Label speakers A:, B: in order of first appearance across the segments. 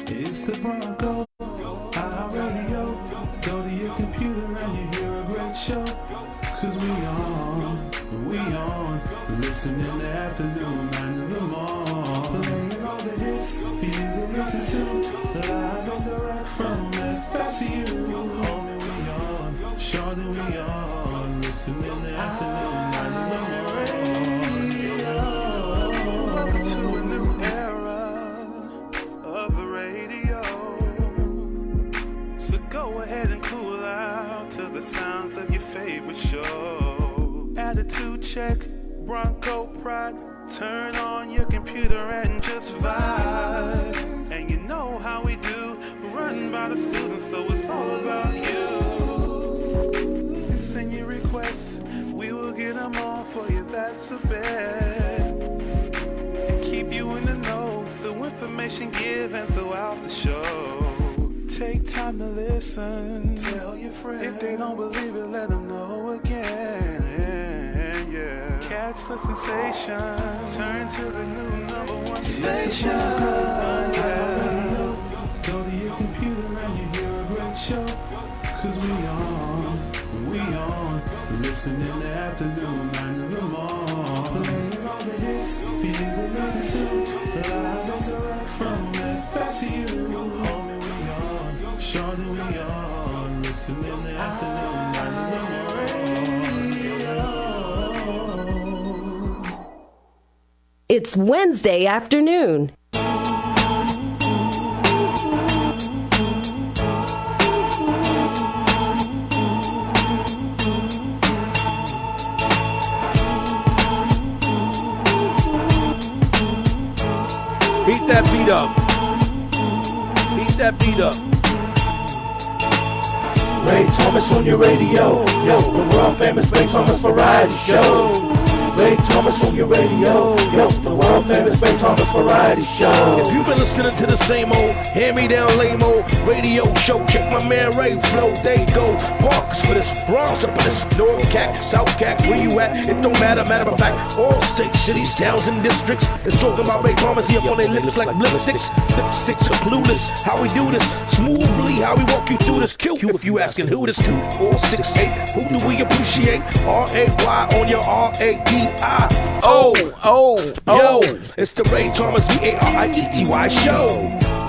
A: It's the Bronco Radio. Go to your computer and you hear a great show. Cause we on. Listen in the afternoon, 9 in the morning. Playing all the hits for you to listen to. Live and direct from FSU. Homie, we on. Shorty, we on. Listen in the afternoon, 9 in the morning. To a new era of the radio. So go ahead and cool out to the sounds of your favorite show. Attitude check, Bronco pride. Turn on your computer and just vibe. And you know how we do, run by the students, so it's all about you. And send your requests, we will get them all for you, that's a bet. And keep you in the know, the information given throughout the show. Take time to listen, tell your friends. If they don't believe it, let them know again. Yeah. Catch the sensation, turn to the new number one station. Go to your computer and you hear a great show. Cause we on. Listen in the afternoon, 9 in the morning. Playing all the hits for you to listen to. Live and direct from FSU. Homie, we on. Shorty, we on. Listen in the afternoon, 9 in the morning.
B: It's Wednesday afternoon.
C: Beat that beat up. Beat that beat up.
D: Ray Thomas on your radio. Yo, the world famous Ray Thomas Variety Show. Ray Thomas on your radio. Yo, the world famous Ray Thomas Variety Show.
C: If you've been listening to the same old, hand-me-down lame-old radio show, check my man Ray Flow. They go Parks for this, Bronx up in this, North Cac, South Cac, where you at? It don't matter, matter of fact, all states, cities, towns, and districts is talking about Ray Thomas. He up on their lips like lipsticks. Lipsticks are clueless. How we do this smoothly? How we walk you through this? Q. If you asking who this 2468, who do we appreciate? R-A-Y on your R-A-D. Yo, it's the Ray Thomas Variety show.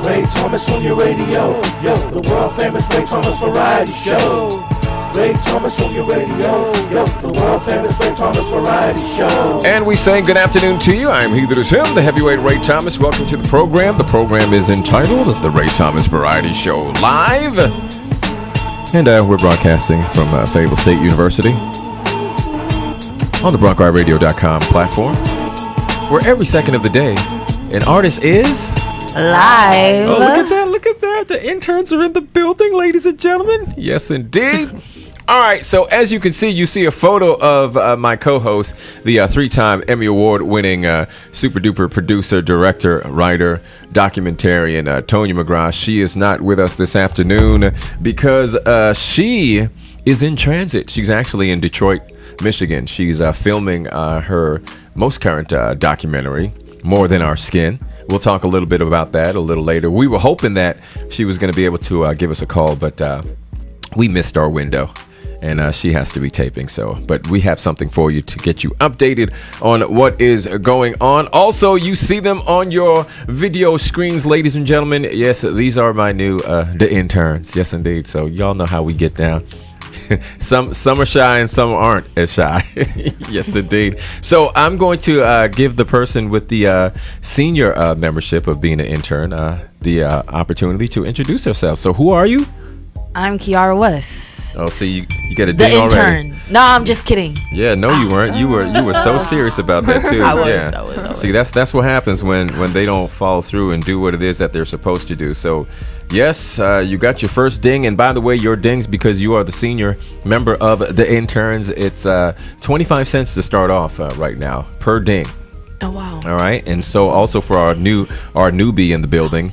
D: Ray Thomas on your radio. Yo, the world famous Ray Thomas Variety Show. Ray Thomas on your radio. Yo, the world famous Ray Thomas Variety Show.
E: And we say good afternoon to you. I'm He That Is Him, the heavyweight Ray Thomas. Welcome to the program. The program is entitled The Ray Thomas Variety Show Live. And we're broadcasting from Fayetteville State University on the BroncoRadio.com platform, where every second of the day, an artist is
B: live.
E: Oh, look at that. The interns are in the building, ladies and gentlemen. Yes, indeed. All right, so as you can see, you see a photo of my co-host, the three-time Emmy Award-winning super-duper producer, director, writer, documentarian, Tonya McGrath. She is not with us this afternoon because she is in transit. She's actually in Detroit, Michigan. She's filming her most current documentary, More Than Our Skin. We'll talk a little bit about that a little later. We were hoping that she was going to be able to give us a call, but we missed our window, and she has to be taping. But we have something for you to get you updated on what is going on. Also, you see them on your video screens, ladies and gentlemen. Yes, these are my new the interns. Yes, indeed. So y'all know how we get down. some are shy and some aren't as shy. Yes, indeed. So I'm going to give the person with the senior membership of being an intern the opportunity to introduce herself. So who are you?
F: I'm Kiara West.
E: Oh, see, you got a
F: The
E: ding
F: intern.
E: already.
F: No, I'm just kidding.
E: Yeah, no, you weren't. You were so serious about that too.
F: I was.
E: See, that's what happens when they don't follow through and do what it is that they're supposed to do. So, yes, you got your first ding, and by the way, your dings because you are the senior member of the interns. It's 25 cents to start off right now per ding.
F: Oh wow!
E: All right, and so also for our newbie in the building,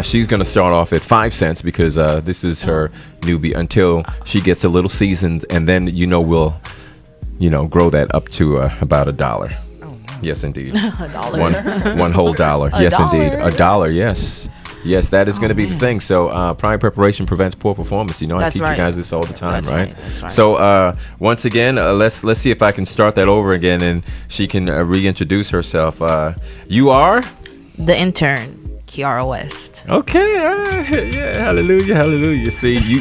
E: she's going to start off at 5 cents because this is her newbie until she gets a little seasoned, and then we'll grow that up to about $1. Oh, no. Yes, indeed.
F: $1.
E: One whole dollar. Yes, indeed. $1. Yes. Yes, that is going to be the thing. So prior preparation prevents poor performance. You know, I
F: That's
E: teach
F: right.
E: you guys this all the time,
F: That's
E: right?
F: right, that's right.
E: So once again, let's see if I can start that over again, and she can reintroduce herself. You are
F: The intern, Kiara West.
E: okay. Yeah, hallelujah. See, you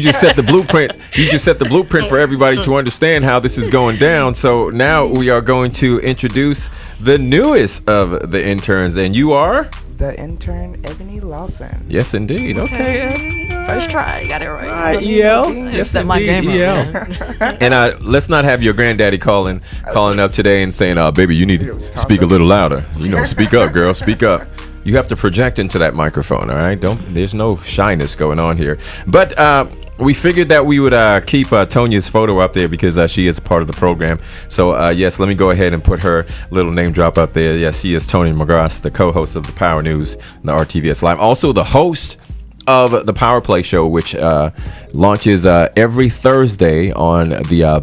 E: just set the blueprint. You just set the blueprint for everybody to understand how this is going down. So now we are going to introduce the newest of the interns, and you are.
G: The intern, Ebony Lawson.
E: Yes, indeed. Okay.
F: First try, got it right.
E: All right, EL. Yes,
F: Set my
E: indeed,
F: game up,
E: EL.
F: man.
E: And let's not have your granddaddy calling up today and saying, baby, you need to speak a little louder. You know, speak up, girl, speak up. You have to project into that microphone, all right? There's no shyness going on here. But we figured that we would keep Tonia's photo up there because she is part of the program. So, yes, let me go ahead and put her little name drop up there. Yes, she is Tonya McGrath, the co-host of the Power News, the RTVS Live. Also, the host of the Power Play Show, which launches every Thursday on the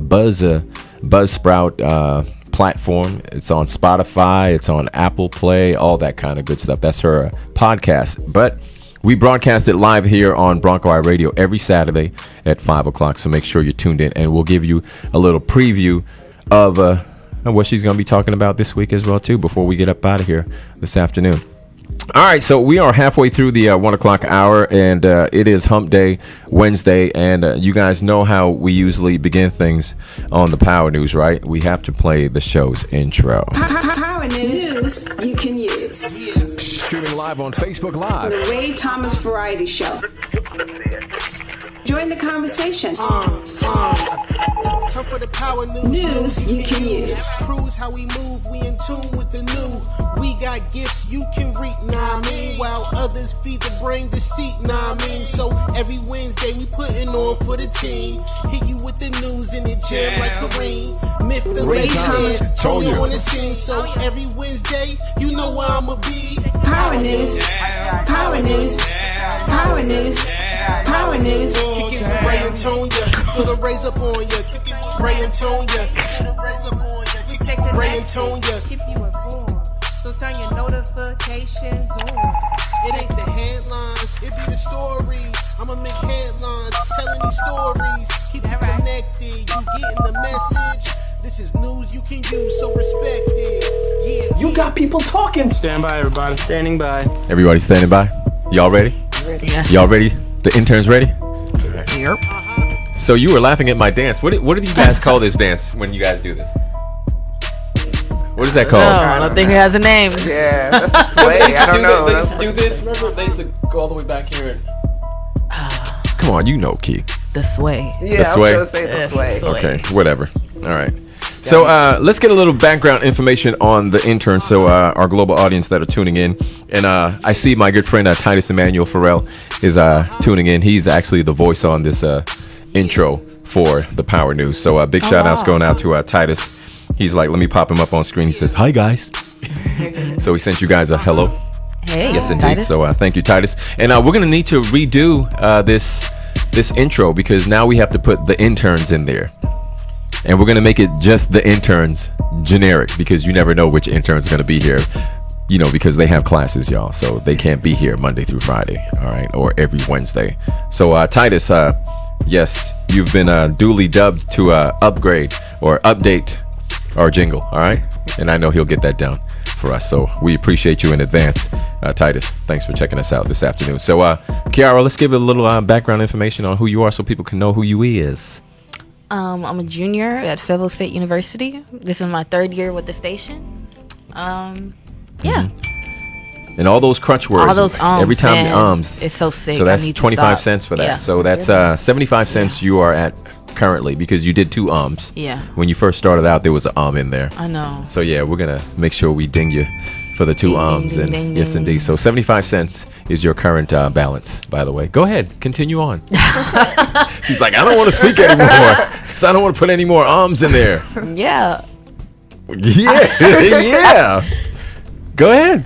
E: Buzzsprout platform. It's on Spotify, it's on Apple Play, all that kind of good stuff. That's her podcast. But we broadcast it live here on Bronco Eye Radio every Saturday at 5 o'clock. So make sure you're tuned in, and we'll give you a little preview of what she's going to be talking about this week as well, too, before we get up out of here this afternoon. All right, so we are halfway through the 1 o'clock hour, and it is Hump Day Wednesday, and you guys know how we usually begin things on the Power News, right? We have to play the show's intro.
H: Power news you can use.
C: Streaming live on Facebook Live.
H: The Ray Thomas Variety Show. Join the conversation.
I: Time for the power
H: News you can use.
I: Cruise how we move, we in tune with the new. We got gifts you can reap, nah I mean. While others feed the brain deceit, nah I mean. So every Wednesday we putting on for the team. Hit you with the news in the jam like Kareem. Myth the
H: Ray
I: legend,
H: Thomas.
I: Tonya on the scene. So every Wednesday, you know where I'ma be.
H: Power news. Power news. Power news. Power news.
I: Kick it with Ray and Tonya. Put a raise up on ya. Kick it with Ray and Tonya. Put a raise up on ya. Kick it with Ray and Tonya.
J: Keep you informed. So turn your notifications on.
I: It ain't the headlines, it be the stories. I'ma make headlines, telling these stories. Keep you connected, you getting the message. This is news you can use, so respect it. Yeah,
D: You got people talking.
K: Stand by, everybody. Standing by.
E: Everybody standing by? Y'all ready?
F: Yeah.
E: Y'all ready? The interns ready? So you were laughing at my dance. What do you guys call this dance when you guys do this? What is that
F: No,
E: called?
F: I don't think it has a name.
G: Yeah, that's the way. I don't know.
E: They used to do this. Remember, they used to go all the way back here. Come on, you know, Key.
F: The sway.
G: Yeah, I was
E: sway?
G: gonna say the
F: Yes,
G: sway.
F: sway.
E: Okay, whatever. All right. So let's get a little background information on the intern, so our global audience that are tuning in. And I see my good friend Titus Emmanuel Farrell is tuning in. He's actually the voice on this intro for the Power News. So big shout outs going out to Titus. He's like, let me pop him up on screen. He says, hi, guys. So he sent you guys a hello.
F: Hey,
E: Yes, indeed.
F: Titus.
E: So thank you, Titus. And we're going to need to redo this intro because now we have to put the interns in there. And we're going to make it just the interns generic because you never know which intern's going to be here, you know, because they have classes, y'all. So they can't be here Monday through Friday, all right, or every Wednesday. So Titus, yes, you've been duly dubbed to upgrade or update our jingle, all right? And I know he'll get that down for us. So we appreciate you in advance, Titus. Thanks for checking us out this afternoon. So Kiara, let's give a little background information on who you are so people can know who you is.
F: I'm a junior at Fayetteville State University. This is my third year with the station. Yeah.
E: And all those crutch words.
F: All those
E: every time
F: man,
E: the ums.
F: it's so sick.
E: So
F: I
E: that's
F: need to
E: 25
F: stop.
E: cents for that.
F: Yeah.
E: So that's 75 cents you are at currently because you did 2 ums.
F: Yeah.
E: When you first started out, there was an in there.
F: I know.
E: So yeah, we're going to make sure we ding you for the 2
F: Ding,
E: ums.
F: ding,
E: And
F: ding,
E: yes,
F: ding.
E: indeed. So 75 cents is your current balance, by the way. Go ahead. Continue on. She's like, I don't want to speak anymore. So I don't want to put any more ums in there.
F: Yeah.
E: Yeah. Yeah. Go ahead.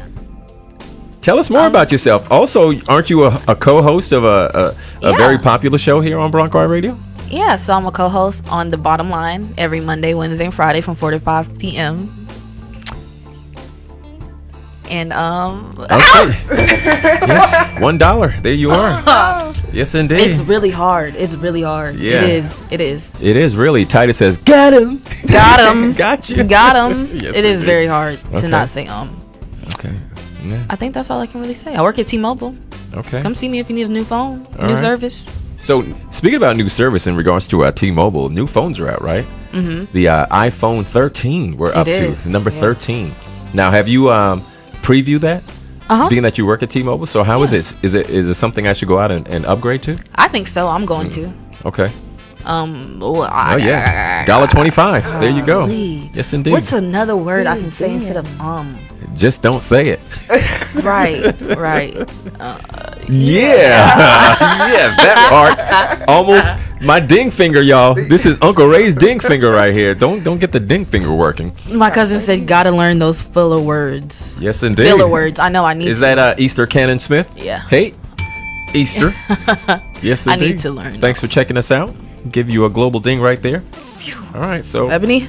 E: Tell us more about yourself. Also, aren't you a co-host of a
F: Yeah.
E: very popular show here on Bronco Eye Radio?
F: Yeah, so I'm a co-host on The Bottom Line every Monday, Wednesday, and Friday from 4 to 5 p.m. And
E: Okay. Yes, $1. There you are. Yes, indeed.
F: it's really hard. It's really hard.
E: Yeah.
F: It is.
E: It is really. Titus says, "Got him."
F: Got him.
E: Got you.
F: Got him.
E: Yes,
F: It is
E: indeed.
F: very hard
E: Okay.
F: to not say
E: Okay. Yeah.
F: I think that's all I can really say. I work at T-Mobile.
E: Okay.
F: Come see me if you need a new phone,
E: All
F: new
E: right.
F: service.
E: So speaking about new service in regards to T-Mobile, new phones are out, right?
F: Mm-hmm.
E: The iPhone 13 we're up
F: is,
E: to number
F: yeah.
E: 13. Now, have you previewed that?
F: Uh-huh.
E: Being that you work at T-Mobile, so how is it? Is it something I should go out and upgrade to?
F: I think so. I'm going to.
E: Okay.
F: Well,
E: Oh yeah, $1.25. There you go.
F: Golly.
E: Yes, indeed.
F: What's another word I can say instead of
E: Just don't say it.
F: Right, right.
E: Yeah, yeah, that part. Almost my ding finger, y'all. This is Uncle Ray's ding finger right here. Don't get the ding finger working.
F: My cousin said, "Gotta learn those filler words."
E: Yes, indeed.
F: Filler words. I know. I need.
E: Is
F: to.
E: that Easter Cannon Smith?
F: Yeah.
E: Hey, Easter. Yes,
F: I
E: indeed.
F: need to learn.
E: Thanks for checking us out. Give you a global ding right there. All right, so
F: Ebony.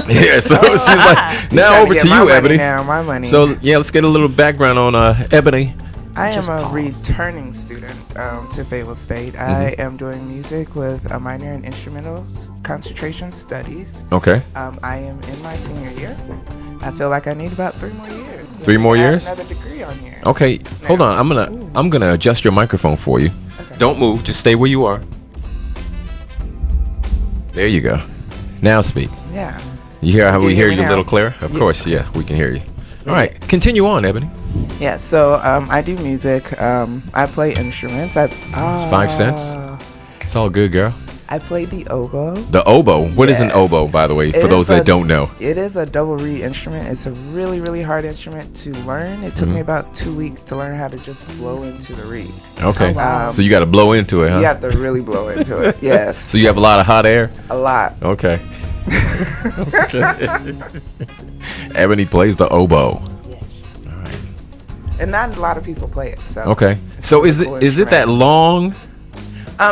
E: yeah, so she's like, now over to you, Ebony.
G: Now, my money.
E: So yeah, let's get a little background on Ebony.
G: I am
F: Just
G: a
F: pause.
G: returning student to Fayetteville State. I am doing music with a minor in instrumental concentration studies.
E: Okay.
G: I am in my senior year. I feel like I need about 3 more years.
E: 3 more
G: I have
E: years?
G: Another degree on here.
E: Okay, hold on. I'm gonna adjust your microphone for you.
G: Okay.
E: Don't move. Just stay where you are. There you go. Now speak.
G: Yeah.
E: You hear how
G: Can
E: we
G: you
E: hear
G: hear me
E: you a
G: now?
E: little clearer? Of
G: Yeah.
E: course, yeah, we can hear you. All right, continue on, Ebony.
G: Yeah. So I do music. I play instruments.
E: It's 5 cents. It's all good, girl.
G: I play the oboe.
E: The oboe. What is an
G: Yes.
E: oboe, by the way,
G: It
E: for those
G: is
E: that
G: a-
E: don't know?
G: It is a double reed instrument. It's a really, really hard instrument to learn. It took me about 2 weeks to learn how to just blow into the reed.
E: Okay.
F: Oh, wow.
E: So you got to blow into it, huh?
G: You have to really blow into it. Yes,
E: So you have a lot of hot air?
G: a lot.
E: Okay. Ebony plays the oboe.
G: And not a lot of people play it. So
E: Okay.
G: it's
E: So
G: a
E: is
G: cool
E: it that
G: instrument.
E: long?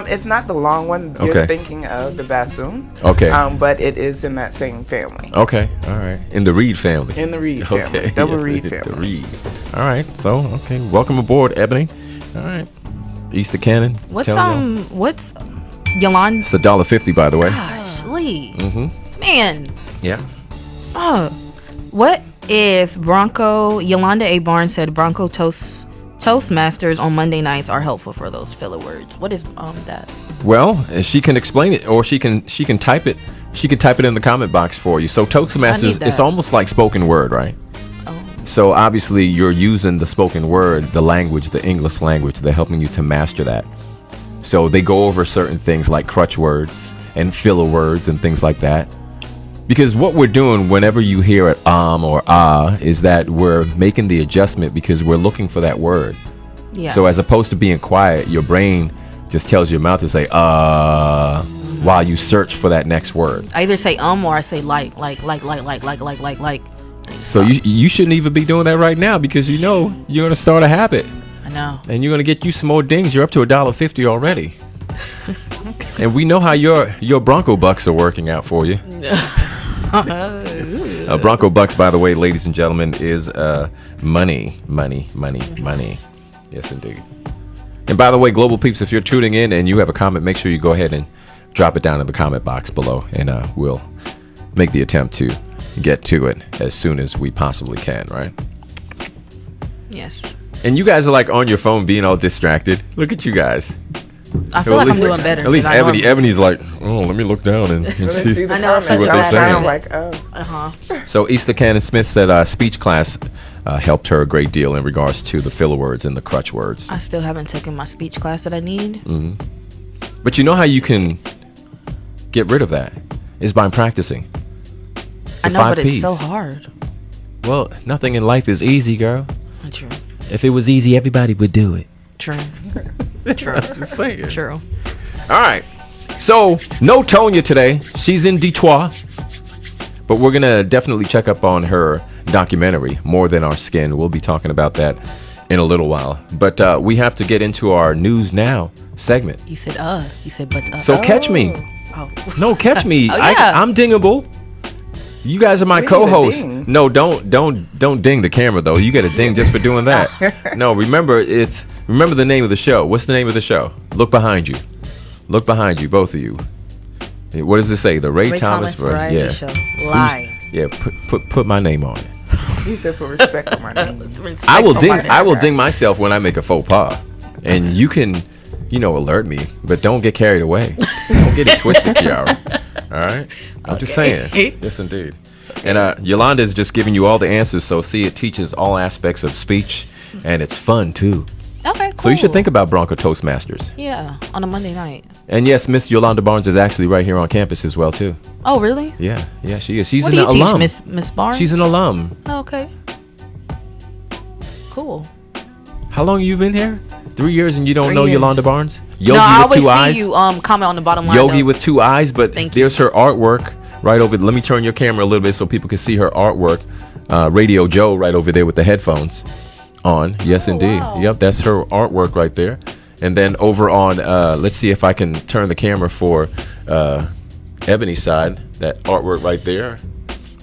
G: It's not the long one.
E: Okay.
G: You're thinking of the bassoon.
E: Okay.
G: But it is in that same family.
E: Okay. All right. In the Reed family.
G: In the reed family.
E: Okay.
G: Double
E: yes,
G: reed
E: it is
G: family.
E: The Reed. All right. So, okay. Welcome aboard, Ebony. All right. Easter Cannon.
F: What's
E: tell y'all.
F: What's Yolanda?
E: It's $1.50, by the way.
F: Gosh, Lee.
E: Mm-hmm.
F: Man.
E: Yeah.
F: Oh. What if Yolanda A. Barnes said Bronco Toastmasters on Monday nights are helpful for those filler words. What is that?
E: Well, she can explain it, or she can type it. She can type it in the comment box for you. So Toastmasters,
F: that.
E: it's almost like spoken word, right?
F: Oh.
E: So obviously you're using the spoken word, the language, the English language. They're helping you to master that. So they go over certain things like crutch words and filler words and things like that. Because what we're doing whenever you hear it or ah is that we're making the adjustment because we're looking for that word.
F: Yeah.
E: So as opposed to being quiet, your brain just tells your mouth to say while you search for that next word.
F: I either say or I say like.
E: So you shouldn't even be doing that right now because you know you're gonna start a habit.
F: I know.
E: And you're gonna get you some more dings. You're up to $1.50 already. And we know how your Bronco Bucks are working out for you. Bronco Bucks, by the way, ladies and gentlemen, is money. Yes, indeed. And by the way, Global Peeps, if you're tuning in and you have a comment, make sure you go ahead and drop it down in the comment box below, and we'll make the attempt to get to it as soon as we possibly can, right?
F: Yes.
E: And you guys are like on your phone being all distracted. Look at you guys.
F: I feel like I'm doing better.
E: At least
F: than I am.
E: Ebony's like, oh, let me look down and see.
F: I know,
E: see what they're saying.
G: I'm like, oh.
E: So Easter Cannon Smith said speech class helped her a great deal in regards to the filler words and the crutch words.
F: I still haven't taken my speech class that I need.
E: Mm-hmm. But you know how you can get rid of that is by practicing.
F: I know, but it's so hard.
E: Well, nothing in life is easy, girl.
F: True.
E: If it was easy, everybody would do it.
F: True. True.
E: Just saying.
F: True.
E: All right. So, no Tonya today. She's in Detroit. But we're going to definitely check up on her documentary, More Than Our Skin. We'll be talking about that in a little while. But we have to get into our News Now segment.
F: You said You said but
E: So catch me.
F: Oh.
E: No, catch me.
F: Oh, yeah.
E: I'm dingable. You guys are my
G: We need a
E: co-hosts.
G: ding.
E: No, don't ding the camera though. You get a ding just for doing that. No, remember the name of the show. What's the name of the show? Look behind you. Look behind you, both of you. What does it say? The Ray Thomas
F: Variety Show. Lie.
E: Yeah, put my name on it.
G: He said put respect on my name.
E: I will ding myself when I make a faux pas, and you can, alert me, but don't get carried away. Don't get it twisted, Kiara. All right, I'm just saying. Yes, indeed. And Yolanda is just giving you all the answers. So see, it teaches all aspects of speech, and it's fun too.
F: Okay, cool.
E: So you should think about Bronco Toastmasters.
F: Yeah, on a Monday night.
E: And yes, Miss Yolanda Barnes is actually right here on campus as well too.
F: Oh, really?
E: Yeah, she is. She's
F: what
E: an
F: do you
E: alum.
F: teach, Miss Barnes?
E: She's an alum.
F: Oh, okay. Cool.
E: How long you been here? 3 years, and you don't
F: 3
E: know
F: years.
E: Yolanda Barnes? Yogi
F: no, I
E: with two
F: always
E: eyes.
F: see you comment on the bottom line.
E: Yogi
F: though.
E: with two eyes, but there's her artwork right over. Let me turn your camera a little bit so people can see her artwork. Radio Joe right over there with the headphones on. Yes, indeed.
F: Wow.
E: Yep, that's her artwork right there. And then over on, let's see if I can turn the camera for Ebony's side. That artwork right there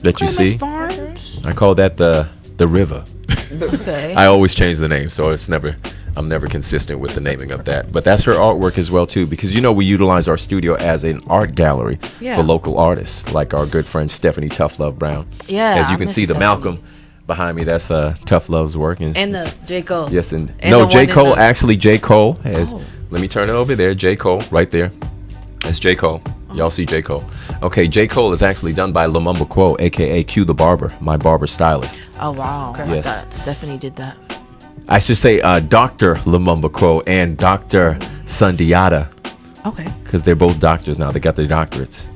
E: that you see.
F: Barnes.
E: I call that the river.
F: Okay.
E: I always change the name, so I'm never consistent with the naming of that. But that's her artwork as well too, because we utilize our studio as an art gallery for local artists, like our good friend Stephanie Tough Love Brown.
F: Yeah.
E: As you can see, the Malcolm behind me, that's Tough Love's work.
F: And the J. Cole.
E: Yes, and no, J. Cole, actually J. Cole has, let me turn it over there, J. Cole, right there. That's J. Cole. Y'all see J. Cole. Okay, J. Cole is actually done by Lumumba Quo, a.k.a. Q the Barber, my barber stylist.
F: Oh, wow.
E: Yes.
F: Stephanie did that.
E: I should say Dr. Lumumba Quo and Dr. Sundiata.
F: Okay.
E: Because they're both doctors now. They got their doctorates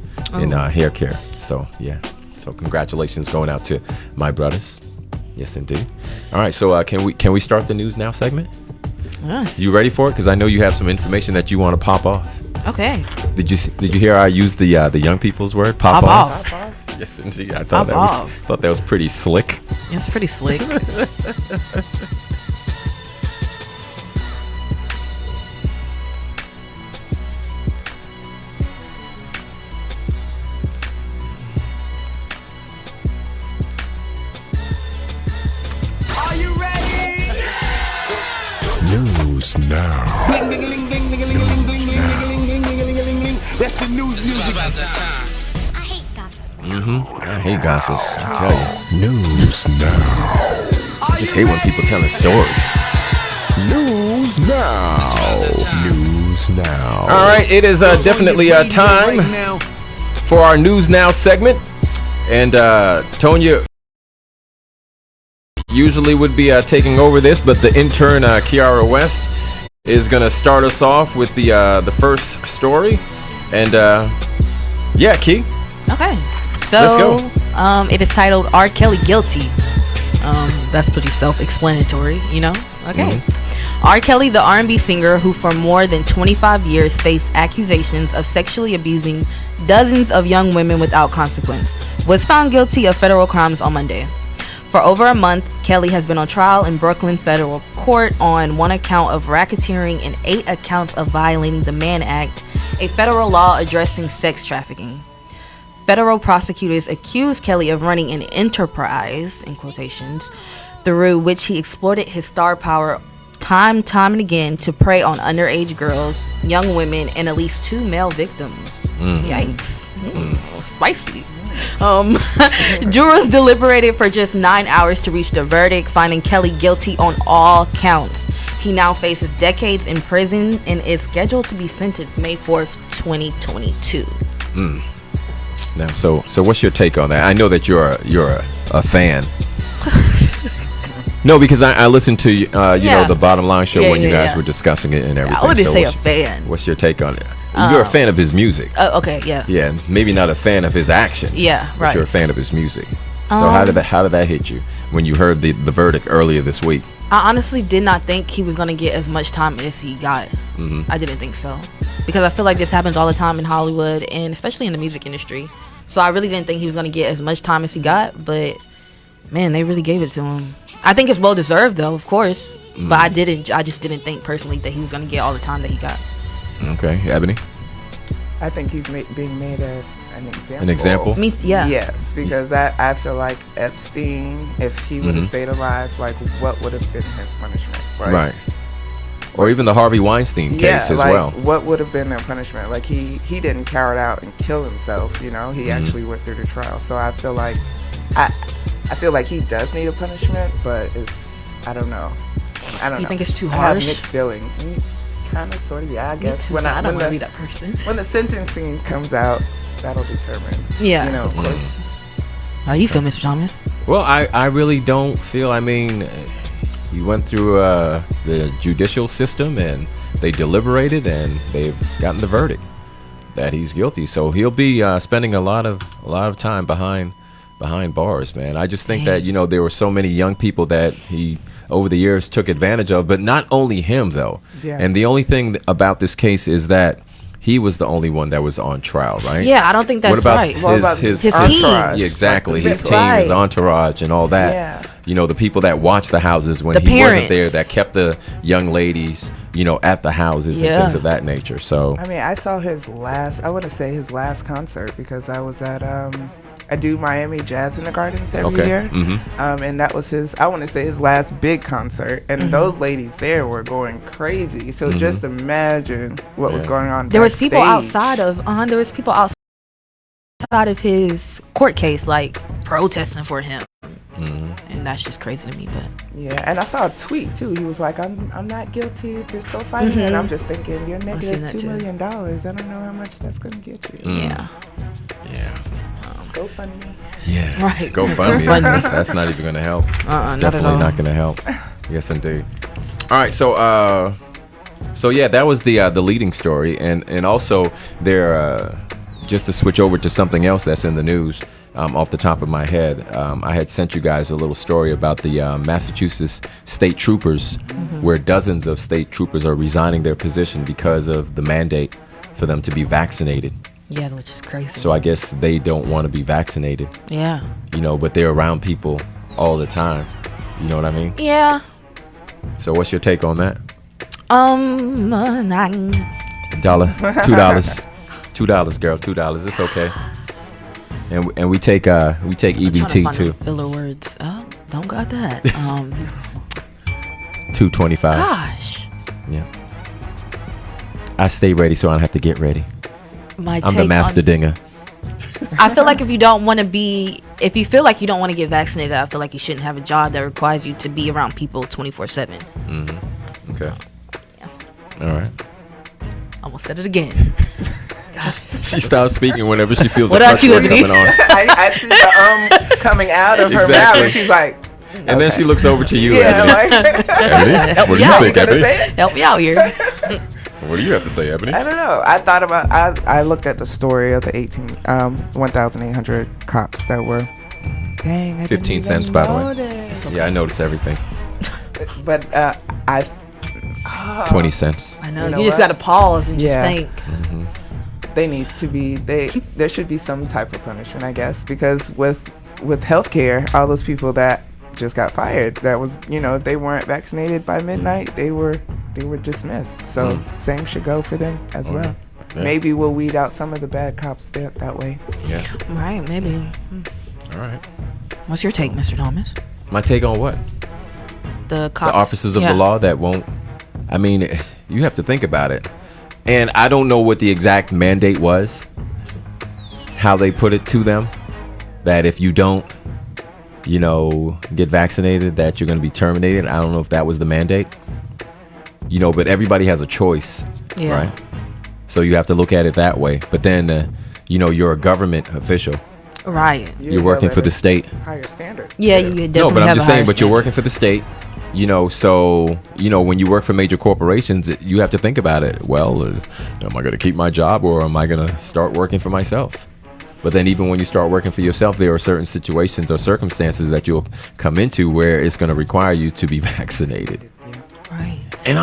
E: in hair care. So, yeah. So, congratulations going out to my brothers. Yes, indeed. All right. So, can we start the news now segment?
F: Yes.
E: You ready for it? Because I know you have some information that you want to pop off.
F: Okay.
E: Did you hear I used the young people's word? Pop off. Yes, indeed. I thought that was pretty slick.
F: It's pretty slick.
D: News now.
I: That's the news music.
E: I hate gossip. I tell you.
D: News now.
E: I just hate when people telling stories.
D: News now. News now.
E: All right, it is definitely time for our News Now segment. And Tonya usually would be taking over this, but the intern Kiara West is going to start us off with the first story. And yeah, Key.
F: Okay. So,
E: let's go.
F: It is titled R. Kelly Guilty. That's pretty self-explanatory, Okay. R. Kelly, the R&B singer who for more than 25 years faced accusations of sexually abusing dozens of young women without consequence, was found guilty of federal crimes on Monday. For over a month, Kelly has been on trial in Brooklyn federal court on 1 account of racketeering and 8 accounts of violating the Mann Act, a federal law addressing sex trafficking. Federal prosecutors accuse Kelly of running an enterprise, in quotations, through which he exploited his star power time and again to prey on underage girls, young women, and at least 2 male victims. Yikes. Spicy. Jurors deliberated for just 9 hours to reach the verdict, finding Kelly guilty on all counts. He now faces decades in prison and is scheduled to be sentenced May 4th, 2022.
E: Now, so what's your take on that? I know that you're a fan. No, because I listened to the Bottom Line show when you guys were discussing it and everything.
F: I wouldn't say a fan.
E: What's your take on it? You're a fan of his music.
F: Okay, yeah.
E: Yeah, maybe not a fan of his actions.
F: Yeah,
E: but
F: right.
E: You're a fan of his music. So how did that hit you when you heard the verdict earlier this week?
F: I honestly did not think he was gonna get as much time as he got. I didn't think so, because I feel like this happens all the time in Hollywood and especially in the music industry. So I really didn't think he was gonna get as much time as he got, but man, they really gave it to him. I think it's well deserved though, of course, but I just didn't think personally that he was gonna get all the time that he got.
E: Okay, Ebony.
G: I think he's being made a an example.
E: An example?
F: Yeah.
G: Yes, because I feel like Epstein, if he would have stayed alive, like what would have been his punishment?
E: Right. Or even the Harvey Weinstein case as
G: like,
E: well.
G: What would have been their punishment? Like he didn't carry it out and kill himself. You know, he actually went through the trial. So I feel like I feel like he does need a punishment, but I don't know.
F: You think it's too
G: I have
F: harsh?
G: mixed feelings. Kind of, sort of, yeah. I guess
F: too. I don't want to be that person.
G: When the sentencing comes out, that'll determine.
F: Yeah,
G: you know,
F: of course. How do you feel, Mr. Thomas?
E: Well, I really don't feel. I mean, you went through the judicial system and they deliberated and they've gotten the verdict that he's guilty. So he'll be spending a lot of time behind bars, man. I just think that there were so many young people that he over the years took advantage of, but not only him though.
G: Yeah.
E: And the only thing about this case is that he was the only one that was on trial, right?
F: Yeah, I don't think that's
E: what about
F: right.
E: His
F: team?
E: Yeah, exactly. His team, his entourage, and all that.
G: Yeah.
E: The people that watched the houses when
F: The
E: he
F: parents.
E: wasn't there, that kept the young ladies, at the houses and things of that nature. So
G: I mean, I saw his last concert because I was at I do Miami Jazz in the Gardens every year. And that was his last big concert. And those ladies there were going crazy. So just imagine what was going on.
F: There was people
G: backstage.
F: outside of his court case, like protesting for him. And that's just crazy to me, but
G: yeah. And I saw a tweet too. He was like, "I'm not guilty. They're still fighting." And I'm just thinking, you're negative $2 million. I don't know how much that's gonna get you.
F: Yeah.
G: Go fund me.
E: yeah,
F: Right.
E: Go fund me. That's not even going to help. It's
F: not at
E: definitely
F: all.
E: not going to help. Yes, indeed. All right, so yeah, that was the leading story, and also there. Just to switch over to something else that's in the news. Off the top of my head, I had sent you guys a little story about the Massachusetts state troopers, where dozens of state troopers are resigning their position because of the mandate for them to be vaccinated.
F: yeah, which is crazy.
E: So I guess they don't want to be vaccinated,
F: yeah.
E: but they're around people all the time. You know what I mean?
F: Yeah.
E: So what's your take on that?
F: $1,
E: $1, $2, girl, $2. It's okay. And we take EBT too.
F: Filler words. Oh, don't got that.
E: $2.25.
F: Gosh.
E: Yeah. I stay ready so I don't have to get ready. I'm the master dinger.
F: I feel like if you feel like you don't want to get vaccinated, I feel like you shouldn't have a job that requires you to be around people 24/7.
E: Okay.
F: Yeah.
E: All right.
F: Almost said it again.
E: She stops speaking whenever she feels
F: What
E: a
F: up,
E: pressure word
F: Ebony?
E: coming on.
G: I see the coming out of her mouth, and she's like,
E: And then she looks over to you.
G: yeah,
E: Ebony.
G: like,
E: Ebony, what do you
F: Yeah,
E: think,
G: you gonna
E: Ebony?
G: say it?
F: Help me out here.
E: What do you have to say, Ebony?
G: I don't know. I thought about. I looked at the story of the 1,800 cops that were. Dang, I
E: 15
G: didn't
E: cents,
G: even
E: by the way.
G: notice.
E: Yeah, I notice everything.
G: But I.
E: 20 cents.
F: I know.
G: You know
F: You just
G: what?
F: got to pause and just
G: Yeah.
F: think.
G: They need to be. There should be some type of punishment, I guess, because with healthcare, all those people that just got fired, that was if they weren't vaccinated by midnight, they were dismissed. So same should go for them as well.
E: Yeah.
G: Maybe we'll weed out some of the bad cops that way.
E: Yeah.
F: Right, maybe.
E: All right.
F: What's your take, Mr. Thomas?
E: My take on what?
F: The cops.
E: The officers of
F: Yeah.
E: the law that won't. I mean, you have to think about it. And I don't know what the exact mandate was, how they put it to them, that if you don't, get vaccinated, that you're going to be terminated. I don't know if that was the mandate, but everybody has a choice,
F: Yeah.
E: right? So you have to look at it that way. But then, you're a government official.
F: Right.
E: You're working for the state.
G: Higher standard.
F: Yeah, you definitely
E: No, but I'm
F: have
E: just
F: a higher
E: saying, but you're
F: standard.
E: working for the state, so, when you work for major corporations, you have to think about it. Well, am I going to keep my job or am I going to start working for myself? But then even when you start working for yourself, there are certain situations or circumstances that you'll come into where it's going to require you to be vaccinated.
F: Right.
E: And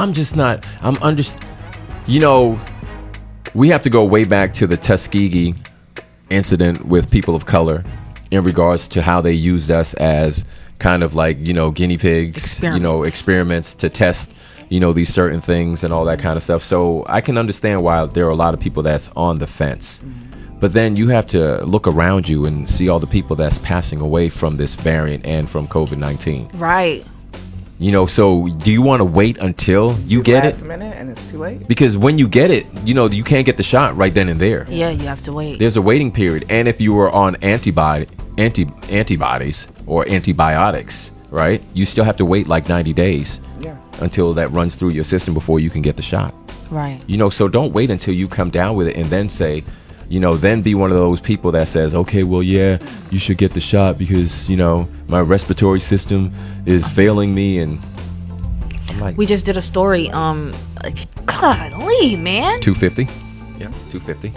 E: we have to go way back to the Tuskegee incident with people of color in regards to how they used us as kind of like, guinea pigs, experiments to test, these certain things and all that kind of stuff. So I can understand why there are a lot of people that's on the fence. But then you have to look around you and see all the people that's passing away from this variant and from COVID-19.
F: Right.
E: You know, so do you want to wait until you get it?
G: Last minute and it's too late.
E: Because when you get it, you know, you can't get the shot right then and there.
F: Yeah, you have to wait.
E: There's a waiting period. And if you were on antibodies or antibiotics, right, you still have to wait like 90 days until that runs through your system before you can get the shot.
F: Right.
E: You know, so don't wait until you come down with it and then say, you know, then be one of those people that says, okay, well, yeah, you should get the shot because, you know, my respiratory system is failing me. And I'm like,
F: we just did a story. Golly, man.
E: 250. Yeah, 250.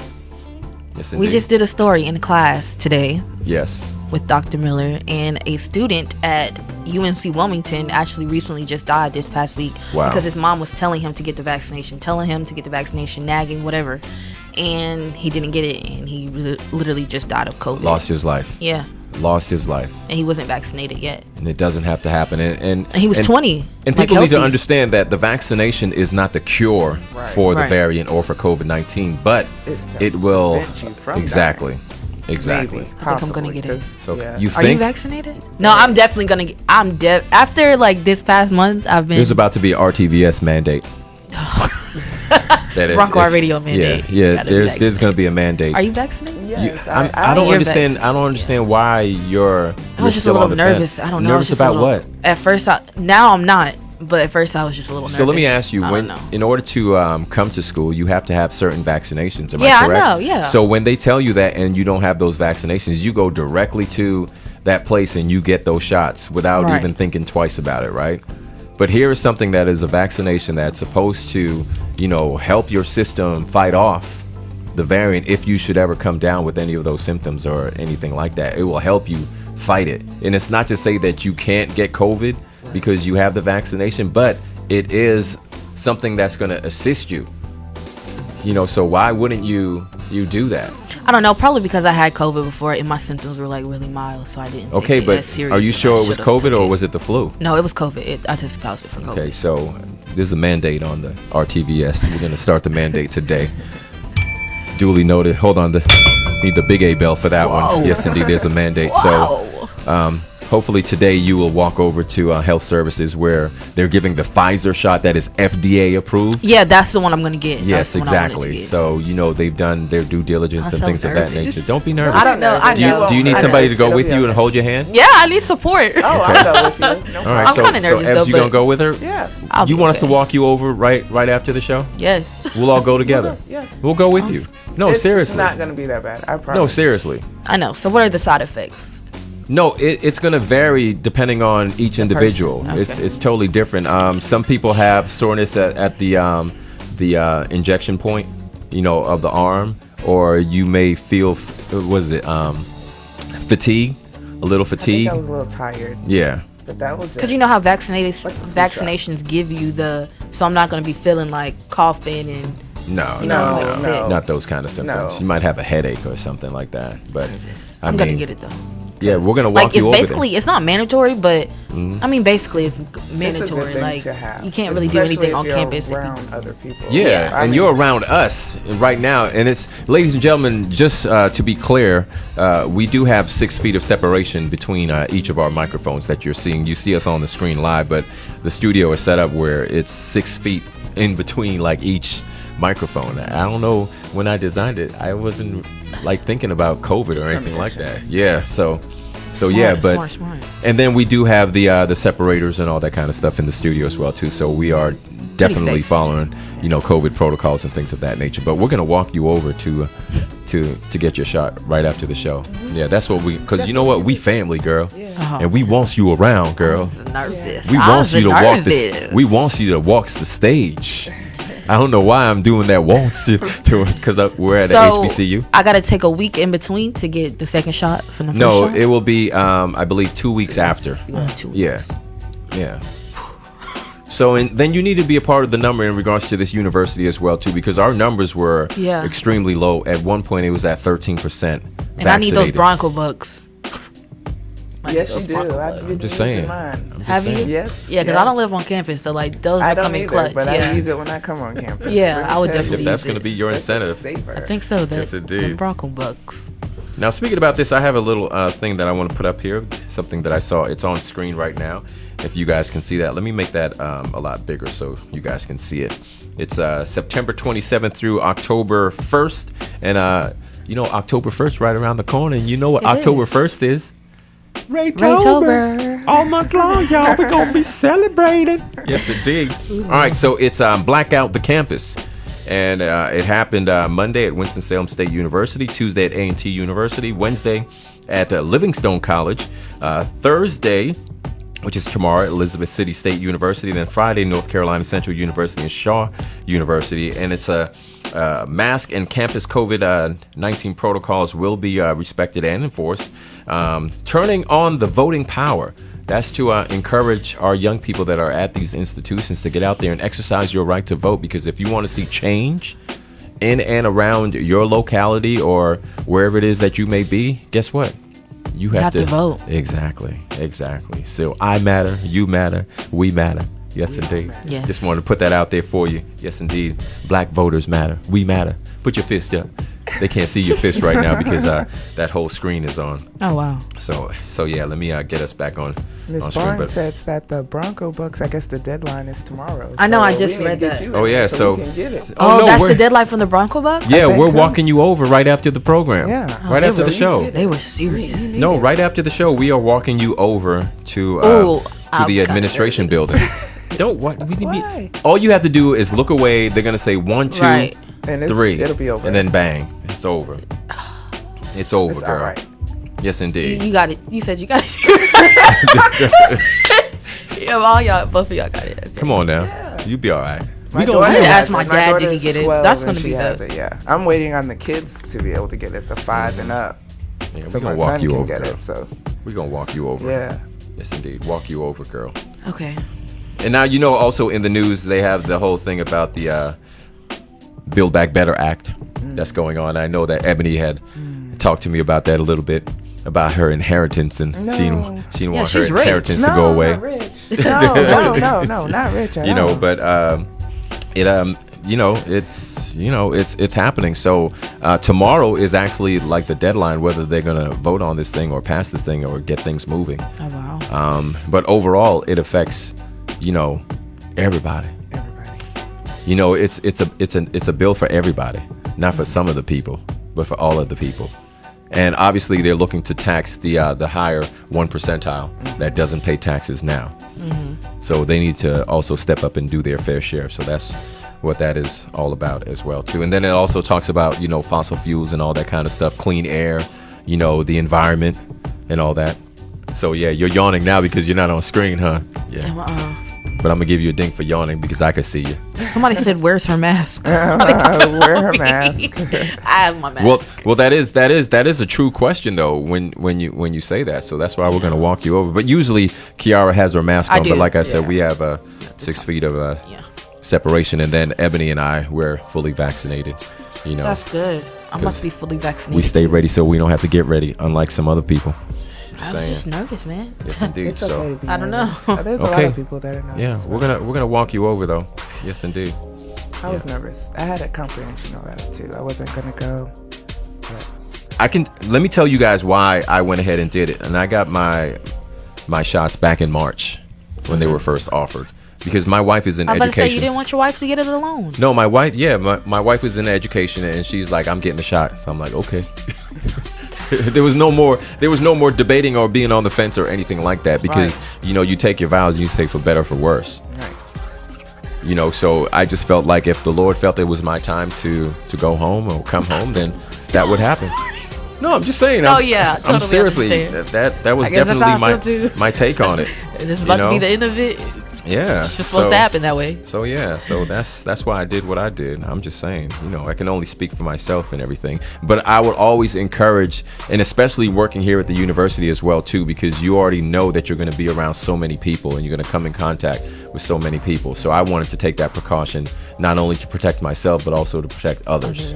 E: Yes,
F: we just did a story in class today.
E: Yes.
F: With Dr. Miller, and a student at UNC Wilmington actually recently just died this past week.
E: Wow.
F: Because his mom was telling him to get the vaccination, nagging, whatever. And he didn't get it, and he literally just died of COVID.
E: Lost his life.
F: Yeah.
E: Lost his life.
F: And he wasn't vaccinated yet.
E: And it doesn't have to happen. And
F: he was 20.
E: And
F: like
E: people need to
F: healthy.
E: understand that the vaccination is not the cure for the variant or for COVID-19, but it will exactly. Exactly.
F: Maybe. I think I'm gonna get it.
E: So
F: Are
E: you
F: you vaccinated? No, I'm definitely gonna get. After like this past month, I've been.
E: There's about to be an RTVS mandate.
F: Rock Radio mandate.
E: Yeah. There's gonna be a mandate.
F: Are you vaccinated?
G: Yes,
E: I don't understand. I don't understand why you're.
F: I was just a little nervous. I don't know.
E: Nervous about what?
F: At first, now I'm not. But at first, I was just a little nervous.
E: So let me ask you: in order to come to school, you have to have certain vaccinations. Am I correct?
F: I know. Yeah.
E: So when they tell you that and you don't have those vaccinations, you go directly to that place and you get those shots without even thinking twice about it, right? But here is something that is a vaccination that's supposed to, you know, help your system fight off the variant if you should ever come down with any of those symptoms or anything like that. It will help you fight it. And it's not to say that you can't get COVID because you have the vaccination, but it is something that's going to assist you. You know, so why wouldn't you do that?
F: I don't know, probably because I had COVID before and my symptoms were like really mild, so I didn't take it as serious.
E: Are you sure it was COVID or was it the flu?
F: No, it was COVID. I tested positive for COVID.
E: Okay, so there's a mandate on the RTVS. We're going to start the mandate today. Duly noted. Hold on, need the big A bell for that one. Yes, indeed, there's a mandate.
F: Whoa.
E: So hopefully today you will walk over to health services where they're giving the Pfizer shot that is FDA approved.
F: Yeah, that's the one I'm going to get.
E: Yes, exactly. So, you know, they've done their due diligence and things of that nature. Don't be nervous.
F: I don't know.
E: Do you need somebody to go with you and hold your hand?
F: Yeah, I need support.
G: Oh, I'll go with you. No
E: All right,
F: I'm kind of nervous,
E: so
F: though.
E: You going to go with her?
G: Yeah.
E: You want us to walk you over right after the show?
F: Yes.
E: We'll all go together.
G: Yeah.
E: We'll go with you. No, seriously.
G: It's not going to be that bad. I promise.
E: No, seriously.
F: I know. So what are the side effects?
E: No, it's going to vary depending on each individual.
F: Okay.
E: It's totally different. Some people have soreness at the injection point, you know, of the arm, or you may feel fatigue, a little fatigue.
G: I think I was a little tired.
E: Yeah.
G: But that was
F: because you know how vaccinations give you so I'm not going to be feeling like coughing and
E: no, not those kind of symptoms.
G: No.
E: You might have a headache or something like that, but
F: I'm going to get it though.
E: Yeah, we're gonna walk you over there.
F: Basically, it's not mandatory, but I mean, basically, it's mandatory. Like you can't really do anything on campus
G: around other people.
E: Yeah, and you're around us right now, and it's, ladies and gentlemen, just to be clear, we do have 6 feet of separation between each of our microphones that you're seeing. You see us on the screen live, but the studio is set up where it's 6 feet in between like each microphone. I don't know, when I designed it, I wasn't like thinking about COVID or anything like that. Yeah, so
F: smart,
E: yeah, but
F: smart.
E: And then we do have the separators and all that kind of stuff in the studio as well too. So we are definitely following, you know, COVID protocols and things of that nature. But we're gonna walk you over to get your shot right after the show. Yeah, that's what because you know what, we family, girl, and we want you around, girl.
F: Nervous.
E: We want you to walk we want you to walk the stage. I don't know why I'm doing that waltz because we're at HBCU.
F: I gotta take a week in between to get the second shot from the first shot?
E: It will be I believe 2 weeks after.
F: 2 weeks.
E: Yeah. So and then you need to be a part of the number in regards to this university as well too, because our numbers were extremely low. At one point it was at 13%.
F: And I need those Bronco bucks. I
G: Yes,
F: need those
G: you do.
F: Bronco
G: I've
F: Bucks.
G: been
E: just
G: using
E: saying.
G: mine.
E: I'm just
F: Have you?
E: saying.
G: Yes.
F: Yeah, because
G: yes.
F: I don't live on campus, so like those
G: I
F: will
G: don't
F: come in
G: either,
F: clutch.
G: but
F: Yeah,
G: I use it when I come on campus.
F: Yeah, I would
G: Let me tell
F: definitely
E: If that's
F: use
E: going to
F: it.
E: be your
G: It's
E: incentive.
G: safer.
F: I think so. That
E: Yes, indeed.
F: them Bronco Bucks.
E: Now, speaking about this, I have a little thing that I want to put up here. Something that I saw. It's on screen right now. If you guys can see that, let me make that a lot bigger so you guys can see it. It's September 27th through October 1st. And, October 1st right around the corner. And you know what
F: It
E: October
F: is.
E: 1st is?
F: Raytober.
E: All month long, y'all. We're going to be celebrating. Yes, indeed. All right, so it's Blackout the Campus. And it happened Monday at Winston-Salem State University, Tuesday at A&T University, Wednesday at Livingstone College, Thursday, which is tomorrow, at Elizabeth City State University, then Friday, North Carolina Central University and Shaw University. And it's a mask and campus COVID-19 protocols will be respected and enforced. Turning on the voting power. That's to encourage our young people that are at these institutions to get out there and exercise your right to vote. Because if you want to see change in and around your locality or wherever it is that you may be, guess what? You have
F: to vote.
E: Exactly. So I matter, you matter, we matter. Yes, indeed.
F: Yes.
E: Just wanted to put that out there for you. Yes, indeed. Black voters matter. We matter. Put your fist up. They can't see your fist right now because that whole screen is on.
F: Oh wow.
E: So yeah, let me get us back on
G: Ms.
E: screen.
G: Barnes says that the Bronco Bucks, I guess the deadline is tomorrow.
F: I know,
G: so
F: I just
G: we need
F: read
G: to get
F: that.
G: you
E: Oh
G: in
E: yeah,
G: so
E: so
G: we can get it.
F: Oh, that's
E: we're-
F: the deadline from the Bronco Bucks?
E: Yeah,
G: think
E: we're
G: so.
E: walking you over right after the program.
G: Yeah.
E: Right
F: Oh,
E: after the
F: they
E: show.
F: They were serious.
E: No, right after the show, we are walking you over to
F: Ooh, I'm
E: the
F: kinda
E: administration
F: nervous.
E: building. Don't what?
G: Why?
E: All you have to do is look away. They're gonna say 1, 2,
F: Right.
G: And
E: 3,
G: it'll be over.
E: and then bang, it's over. It's over,
G: It's
E: girl.
G: all right.
E: Yes, indeed.
F: You got it. You said you got it. Yeah, all y'all, both of y'all got it. Okay.
E: Come on now, you be all right.
G: My
E: gonna
G: daughter
F: I need to
G: has
F: ask my
G: it.
F: dad, did he
G: daughter's
F: get it?
G: 12
F: That's
G: and
F: gonna
G: she
F: be
G: has
F: the-
G: it, yeah. I'm waiting on the kids to be able to get it, the 5 and up.
E: Yeah,
G: So
E: we're
G: my
E: gonna walk
G: son
E: you
G: can
E: over,
G: get
E: girl.
G: it. So
E: We're gonna walk you over.
G: yeah.
E: Yes, indeed, walk you over, girl.
F: Okay.
E: And now also in the news they have the whole thing about the Build Back Better Act that's going on. I know that Ebony had talked to me about that a little bit, about her inheritance, and she didn't
F: Yeah,
E: want her
F: she's rich.
E: inheritance
G: No,
E: to go away.
G: not rich. No, not rich at
E: You know,
G: all.
E: but it's happening. So tomorrow is actually like the deadline whether they're gonna vote on this thing or pass this thing or get things moving.
F: Oh wow.
E: But overall, it affects, everybody. It's a bill for everybody, not for some of the people, but for all of the people. And obviously, they're looking to tax the higher 1 percentile that doesn't pay taxes now. So they need to also step up and do their fair share. So that's what that is all about as well too. And then it also talks about fossil fuels and all that kind of stuff, clean air, the environment and all that. So yeah, you're yawning now because you're not on screen, huh? Yeah. But I'm gonna give you a ding for yawning because I can see you.
F: Somebody said, "Where's her mask?"
G: Wear her mask.
F: I have my mask.
E: Well, that is a true question though. When you say that, so that's why we're gonna walk you over. But usually Kiara has her mask
F: I
E: on.
F: do.
E: But like I said,
G: Yeah.
E: we have 6 feet of separation, and then Ebony and we're fully vaccinated.
F: That's good. I must be fully vaccinated.
E: we stay
F: too.
E: ready, so we don't have to get ready, unlike some other people.
F: I was
E: Saying.
F: just nervous, man.
E: Yes, indeed.
G: It's okay to be
F: I don't
G: nervous.
F: know.
G: There's a lot
E: Okay.
G: of people that are nervous.
E: Yeah, we're gonna walk you over though. Yes, indeed.
G: I was nervous. I had a comprehension about it too. I wasn't gonna go.
E: Let me tell you guys why I went ahead and did it. And I got my shots back in March when they were first offered. Because my wife is in
F: I'm about to
E: education.
F: say you didn't want your wife to get it alone.
E: No, my wife, my wife was in education and she's like, I'm getting the shot. So I'm like, okay. There was no more debating or being on the fence or anything like that because you take your vows and you take for better or for worse.
G: Right.
E: So I just felt like if the Lord felt it was my time to go home or come home, then that would happen. No, I'm just saying.
F: Oh, yeah, I
E: I'm
F: totally
E: seriously
F: understand.
E: that was
F: I guess that's
E: definitely
F: how I feel, too.
E: my take on it.
F: This is about to be the end of it.
E: Yeah,
F: It's just supposed to happen that way.
E: So yeah, so that's why I did what I did. I'm just saying, I can only speak for myself and everything. But I would always encourage, and especially working here at the university as well too, because you already know that you're going to be around so many people and you're going to come in contact with so many people. So I wanted to take that precaution, not only to protect myself, but also to protect others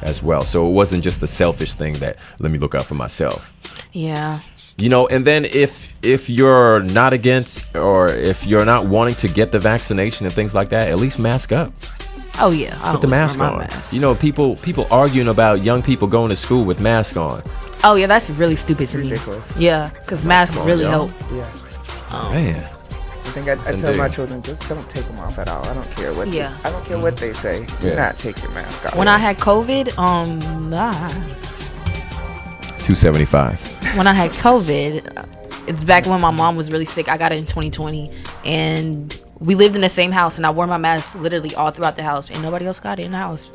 E: as well. So it wasn't just a selfish thing that let me look out for myself.
F: Yeah.
E: You know, and then if you're not against or if you're not wanting to get the vaccination and things like that, at least mask up.
F: Oh yeah, I
E: Put the mask on.
F: Mask.
E: You know, people arguing about young people going to school with masks on.
F: Oh yeah, that's really stupid to
G: ridiculous.
F: me. Yeah, because masks really help.
G: Yeah.
E: Man.
G: I think I tell my children, just don't take them off at all. I don't care what.
F: Yeah.
G: I don't care what they say. Do not take your mask off.
F: When I had COVID,
E: $275.
F: when I had COVID, it's back when my mom was really sick. I got it in 2020, and we lived in the same house, and I wore my mask literally all throughout the house, and nobody else got it in the house.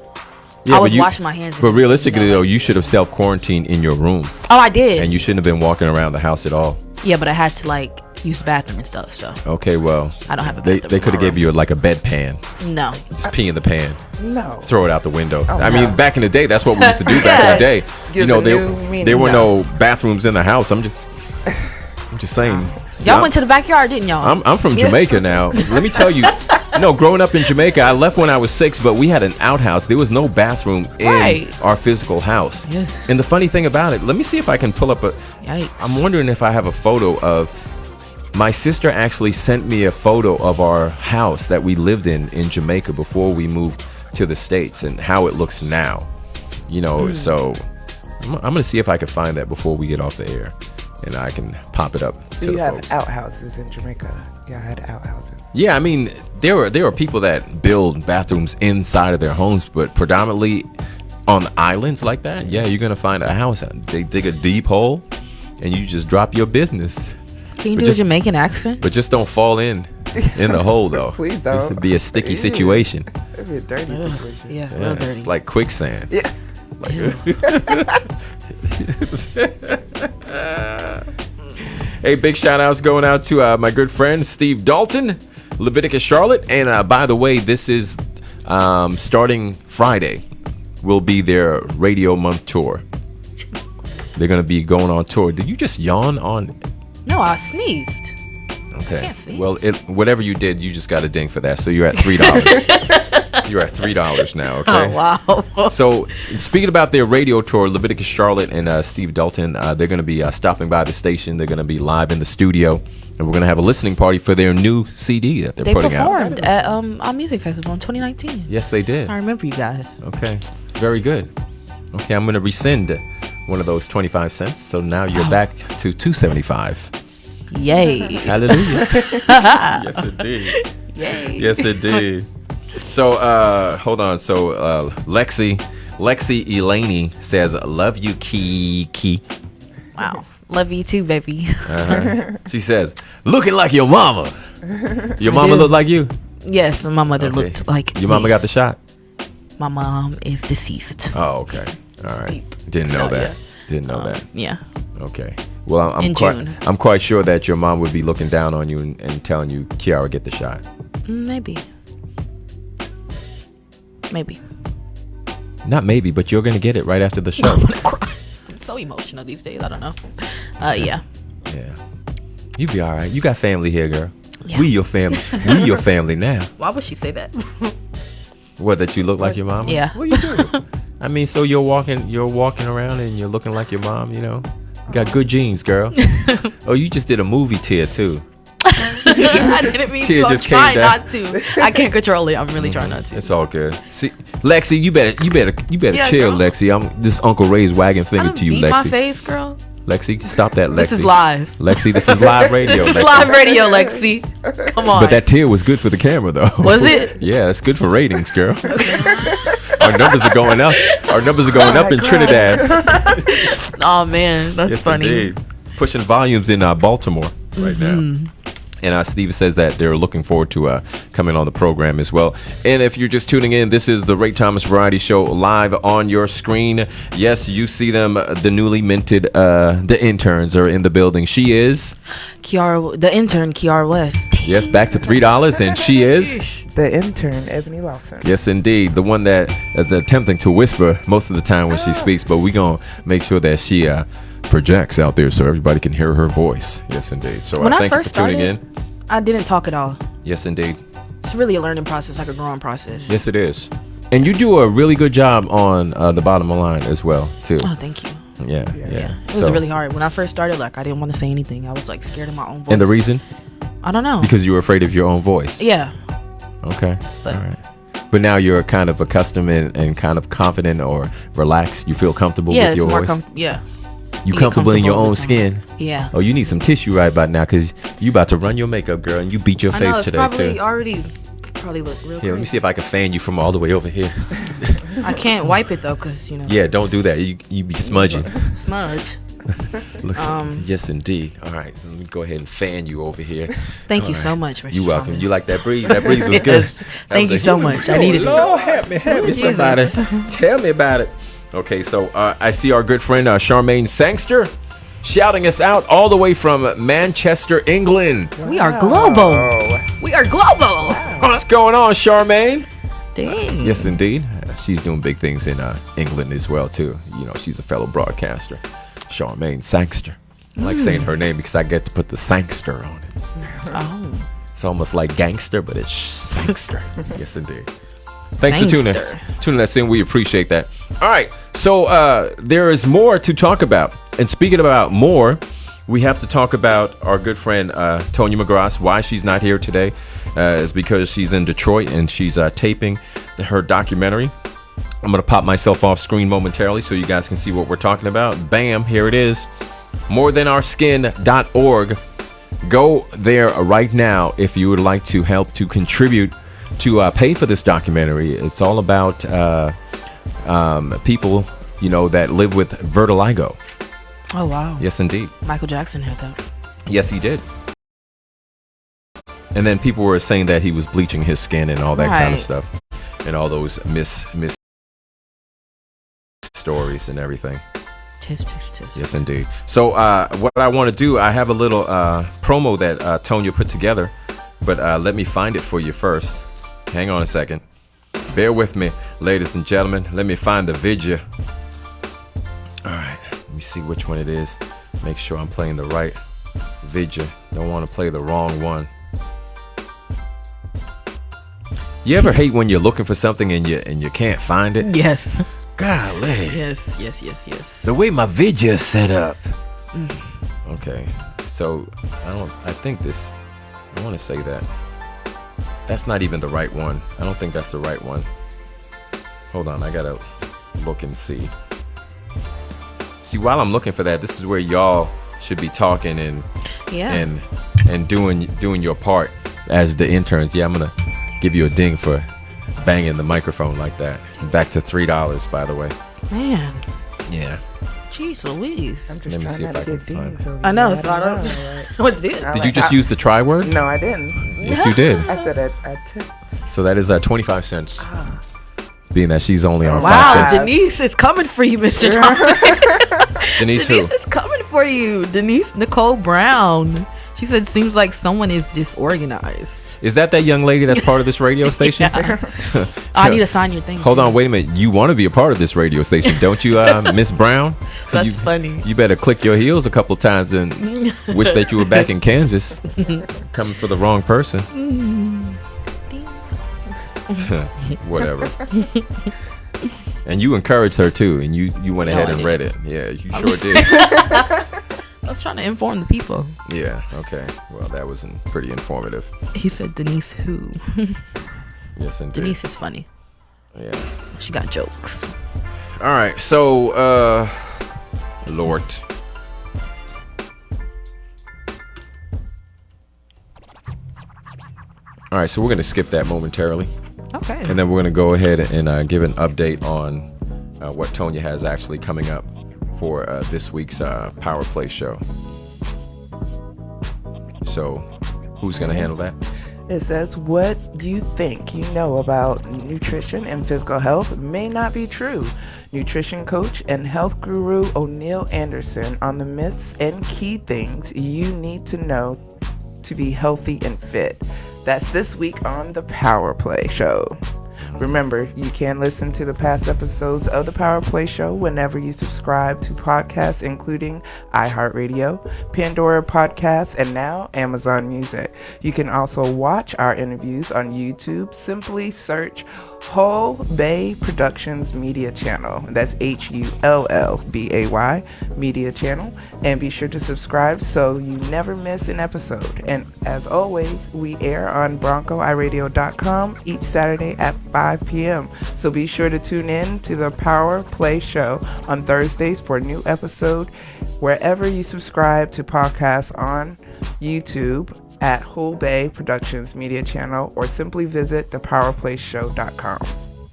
E: Yeah,
F: I was washing my hands.
E: But realistically, though, you should have self-quarantined in your room.
F: Oh, I did.
E: And you shouldn't have been walking around the house at all.
F: Yeah, but I had to like use the bathroom and stuff. So.
E: Okay, well.
F: I don't have a
E: They
F: bathroom.
E: could have gave you like a bedpan.
F: No.
E: Just pee in the pan.
G: No.
E: Throw it out the window.
G: Oh,
E: I mean, back in the day, that's what we used to do back in the day. You know, there were no bathrooms in the house. I'm just saying.
F: Y'all went to the backyard, didn't y'all?
E: I'm from Jamaica now. Let me tell you. No, growing up in Jamaica, I left when I was 6, but we had an outhouse. There was no bathroom in our physical house.
F: Yes.
E: And the funny thing about it, let me see if I can pull up
F: Yikes.
E: I'm wondering if I have a photo of. My sister actually sent me a photo of our house that we lived in Jamaica before we moved to the States and how it looks now. You know, so I'm going to see if I can find that before we get off the air. And I can pop it up to
G: you
E: the
G: have
E: folks.
G: outhouses in Jamaica. Yeah, I had outhouses.
E: Yeah, I mean, there are people that build bathrooms inside of their homes, but predominantly on islands like that, yeah, you're gonna find a house. They dig a deep hole, and you just drop your business.
F: Can you do a Jamaican accent?
E: But just don't fall in the hole, though.
G: Please don't.
E: This would be a sticky situation.
G: It'd be a dirty situation.
F: Yeah,
E: Yeah,
F: real dirty.
E: it's like quicksand.
G: Yeah.
E: Hey, big shout outs going out to my good friend Steve Dalton, Leviticus Charlotte, and by the way, this is starting Friday. Will be their Radio Month tour. They're gonna be going on tour. Did you just yawn on?
F: No, I sneezed.
E: Okay.
F: Can't sneeze.
E: Well, whatever you did, you just got a ding for that. So you're at $3. You're at $3 now. Okay.
F: Oh wow.
E: So, speaking about their radio tour, Leviticus Charlotte and Steve Dalton, they're going to be stopping by the station. They're going to be live in the studio, and we're going to have a listening party for their new CD that they're
F: They
E: putting out.
F: performed at our music festival in 2019.
E: Yes, they did.
F: I remember you guys.
E: Okay, very good. Okay, I'm going to rescind one of those 25 cents. So now you're back to $2.75.
F: Yay.
E: Hallelujah. Yes, it did.
F: Yay.
E: Yes, it did. So, hold on. So, Lexi Elaney says, "Love you, Key."
F: Wow. Love you too, baby.
E: She says, "Looking like your mama." Your mama
F: do.
E: look like you?
F: Yes, my mother
E: Okay.
F: looked like
E: Your mama
F: me.
E: got the shot?
F: My mom is deceased.
E: Oh, okay. All right. Didn't know that. Didn't know that.
F: Yeah.
E: Okay. Well,
F: In June.
E: I'm quite sure that your mom would be looking down on you and telling you, "Kiara, get the shot."
F: Maybe.
E: Not maybe, but you're gonna get it right after the show.
F: I'm gonna cry. I'm so emotional these days. I don't know. Yeah.
E: Yeah. You be all right. You got family here, girl.
F: Yeah.
E: We your family. We your family now.
F: Why would she say that?
E: What, that you look like your mom?
F: Yeah.
E: What you do? I mean, so you're walking around and you're looking like your mom, you know? You got good genes, girl. Oh, you just did a movie tear too.
F: I didn't mean
E: Tear
F: to. I'm
E: just came
F: trying
E: down.
F: not to. I can't control it. I'm really trying not to.
E: It's all good. See, Lexi, you better
F: Yeah,
E: chill,
F: girl.
E: Lexi. This Uncle Ray's wagging
F: I
E: finger
F: done
E: to you,
F: beat
E: Lexi.
F: my face, girl.
E: Lexi, stop that, Lexi.
F: This is live.
E: Lexi, this is live radio.
F: This is
E: Lexi.
F: live radio, Lexi. Come on.
E: But that tear was good for the camera, though.
F: Was it?
E: Yeah, it's good for ratings, girl. Our numbers are going up. Our numbers are going up in Trinidad.
F: Oh man, that's
E: Yes,
F: funny.
E: indeed. Pushing volumes in Baltimore right now. And Steve says that they're looking forward to coming on the program as well. And if you're just tuning in, this is the Ray Thomas Variety Show live on your screen. Yes, you see them. The newly minted, the interns are in the building. She is
F: Kiara, the intern, Kiara West.
E: yes, back to $3, and she is
G: The intern, Ebony Lawson.
E: yes, indeed, the one that is attempting to whisper most of the time when she speaks. But we're gonna make sure that she projects out there so everybody can hear her voice. Yes, indeed. So
F: When I
E: thank you
F: first
E: for tuning
F: started,
E: in.
F: I didn't talk at all.
E: Yes, indeed.
F: It's really a learning process, like a growing process.
E: Yes, it is. And you do a really good job on the bottom line as well, too.
F: Oh, thank you.
E: Yeah.
F: It was really hard. When I first started, like, I didn't want to say anything. I was, like, scared of my own voice.
E: And the reason?
F: I don't know.
E: Because you were afraid of your own voice.
F: Yeah.
E: Okay.
F: But,
E: all right. But now you're kind of accustomed and kind of confident or relaxed. You feel comfortable with your voice?
F: Yeah.
E: You comfortable in your own skin?
F: Yeah.
E: Oh, you need some tissue right about now because you about to run your makeup, girl, and you beat your face today,
F: probably
E: too.
F: already look real
E: Let me see if I can fan you from all the way over here.
F: I can't wipe it, though, because, you know.
E: Yeah, don't do that. You be smudging.
F: Smudge.
E: Look, yes, indeed. All right, let me go ahead and fan you over here.
F: Thank you so much, Mr.
E: You're welcome.
F: Thomas.
E: You like that breeze? That breeze was good.
F: Thank you so much. I needed it.
E: Lord, help me, somebody. Tell me about it. Okay, so I see our good friend Charmaine Sangster shouting us out all the way from Manchester, England.
F: We are global. We are global.
E: What's going on, Charmaine?
F: Dang.
E: Yes, indeed. She's doing big things in England as well, too. You know, she's a fellow broadcaster. Charmaine Sangster. I like saying her name because I get to put the Sangster on it.
F: Oh.
E: It's almost like gangster, but it's Sangster. Yes, indeed. Thanks for tuning us in. We appreciate that. All right. So there is more to talk about. And speaking about more, we have to talk about our good friend Tonya McGrath. Why she's not here today is because she's in Detroit and she's taping her documentary. I'm going to pop myself off screen momentarily so you guys can see what we're talking about. Bam, here it is. morethanourskin.org. Go there right now if you would like to help to contribute to pay for this documentary. It's all about people, you know, that live with vertigo.
F: Oh, wow.
E: Yes, indeed.
F: Michael Jackson had that.
E: Yes, he did. And then people were saying that he was bleaching his skin and all that kind of stuff. And all those miss stories and everything.
F: Tis.
E: Yes, indeed. So what I want to do, I have a little promo that Tonya put together. But let me find it for you first. Hang on a second. Bear with me, ladies and gentlemen. Let me find the video. All right. Let me see which one it is. Make sure I'm playing the right video. Don't want to play the wrong one. You ever hate when you're looking for something and you can't find it?
F: Yes.
E: Golly.
F: Yes.
E: The way my video is set up. Okay. So I want to say that. That's not even the right one. I don't think that's the right one. Hold on, I gotta look and see. See, while I'm looking for that, this is where y'all should be talking and doing your part as the interns. Yeah, I'm gonna give you a ding for banging the microphone like that. Back to $3, by the way.
F: Man.
E: Yeah.
F: Jeez Louise.
G: I'm just
E: Let me see if I can find it.
F: I know. So I don't know. What did?
E: Did you just use the try word?
G: No, I didn't.
E: Yes, you did.
G: I said I tipped.
E: So that is 25 cents. Being that she's only on 5
F: Wow,
E: cents.
F: Denise is coming for you, Mr. Thomas.
E: Denise who?
F: Denise is coming for you. Denise Nicole Brown. She said, seems like someone is disorganized.
E: Is that young lady that's part of this radio station?
F: I need to sign your thing.
E: Hold on, wait a minute. You want to be a part of this radio station, don't you, Miss Brown?
F: That's funny.
E: You better click your heels a couple of times and wish that you were back in Kansas. Coming for the wrong person. Whatever. And you encouraged her too, and you went ahead and read it. Yeah, you sure did.
F: I was trying to inform the people.
E: Yeah, okay. Well, that was pretty informative.
F: He said Denise who?
E: Yes, indeed.
F: Denise is funny.
E: Yeah.
F: She got jokes.
E: All right, so, Lord. All right, so we're going to skip that momentarily.
F: Okay.
E: And then we're going to go ahead and give an update on what Tonya has actually coming up for this week's Power Play show. So, who's going to handle that?
G: It says, what you think you know about nutrition and physical health may not be true. Nutrition coach and health guru O'Neill Anderson on the myths and key things you need to know to be healthy and fit. That's this week on the Power Play Show. Remember, you can listen to the past episodes of the Power Play Show whenever you subscribe to podcasts including iHeartRadio, Pandora Podcasts, and now Amazon Music. You can also watch our interviews on YouTube. Simply search Hull Bay Productions Media Channel. That's HULLBAY Media Channel. And be sure to subscribe so you never miss an episode. And as always, we air on BroncoiRadio.com each Saturday at 5 p.m. So be sure to tune in to the Power Play Show on Thursdays for a new episode wherever you subscribe to podcasts on YouTube at Hull Bay Productions Media Channel, or simply visit thepowerplayshow.com.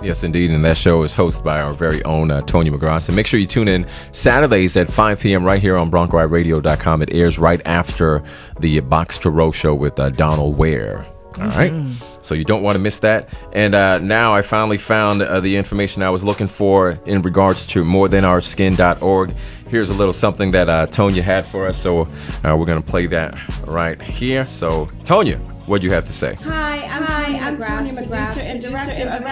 E: Yes, indeed. And that show is hosted by our very own Tonya McGraw. So make sure you tune in Saturdays at 5 p.m. right here on BroncoiRadio.com. It airs right after the Box to Row show with Donald Ware. All right. So you don't want to miss that. And now I finally found the information I was looking for in regards to morethanourskin.org. Here's a little something that Tonya had for us. So we're going to play that right here. So, Tonya, what do you have to say?
H: Hi, I'm Tonya McGrath, and director of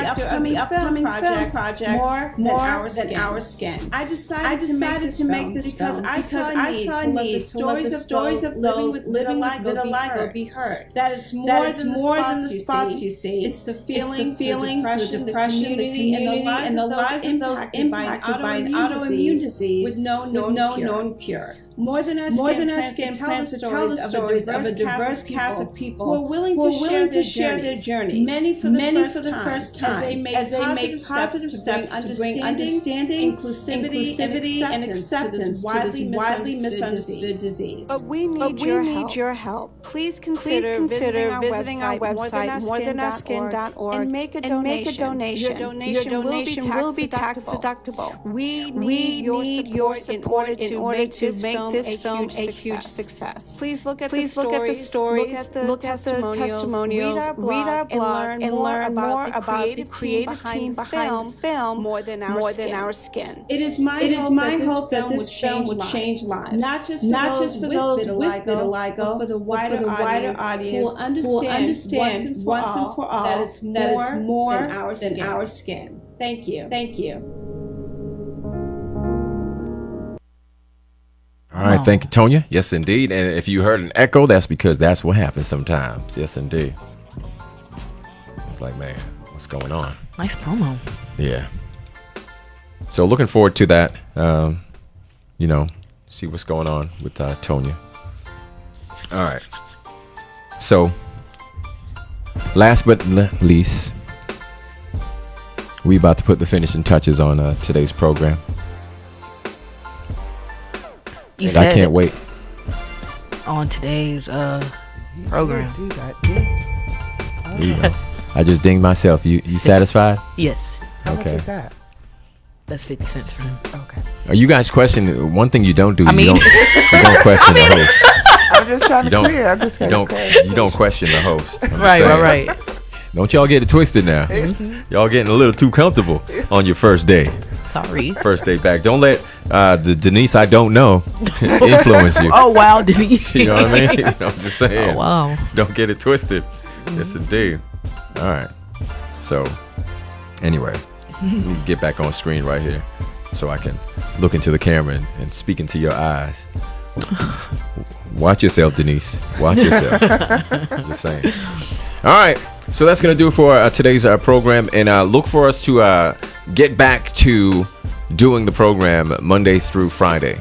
H: the upcoming film project More Than Our Skin. I decided to make this film because I saw a need to let the stories of living with vitiligo be heard. That it's more than the spots you see. It's the feelings, the depression, the community, and the lives of those impacted by an autoimmune disease with no known cure. More Than Our Skin plans to tell the stories of a diverse cast of people who are willing to share their journeys. Many for the first time, as they make positive steps to bring understanding, inclusivity, and acceptance to this widely misunderstood disease. But we need your help. Please consider visiting our website, morethanourskin.org, and make a donation. Your donation will be tax deductible. We need your support in order to make this film a huge success. Please look at the stories, look at the testimonials, read our blog, and learn more about the creative team behind the film More Than Our Skin. It is my hope that this film will change lives, not just for those with vitiligo, but for the wider audience who will understand once and for all that it's more than our skin. Thank you.
E: All right, thank you, Tonya. Yes, indeed. And if you heard an echo, that's because that's what happens sometimes. Yes, indeed. It's like, man, what's going on?
F: Nice promo.
E: Yeah. So looking forward to that. See what's going on with Tonya. All right. So, last but not least, we about to put the finishing touches on today's program. I can't wait.
F: On today's program.
E: There you go. I just dinged myself. You satisfied?
F: Yes.
G: How much is that?
F: That's 50 cents for him.
G: Okay.
E: Are you guys questioning one thing you don't do? You don't question the host.
G: I'm just trying to clear.
E: You don't question the host.
F: Right.
E: Don't y'all get it twisted now. Y'all getting a little too comfortable on your first day.
F: Sorry.
E: First day back. Don't let the Denise I don't know influence you.
F: Oh, wow, Denise.
E: You know what I mean? I'm just saying.
F: Oh, wow.
E: Don't get it twisted. Yes, indeed. All right. So, anyway, get back on screen right here so I can look into the camera and speak into your eyes. Watch yourself, Denise. Watch yourself. Just saying. All right. So that's going to do it for today's program. And look for us to get back to doing the program Monday through Friday,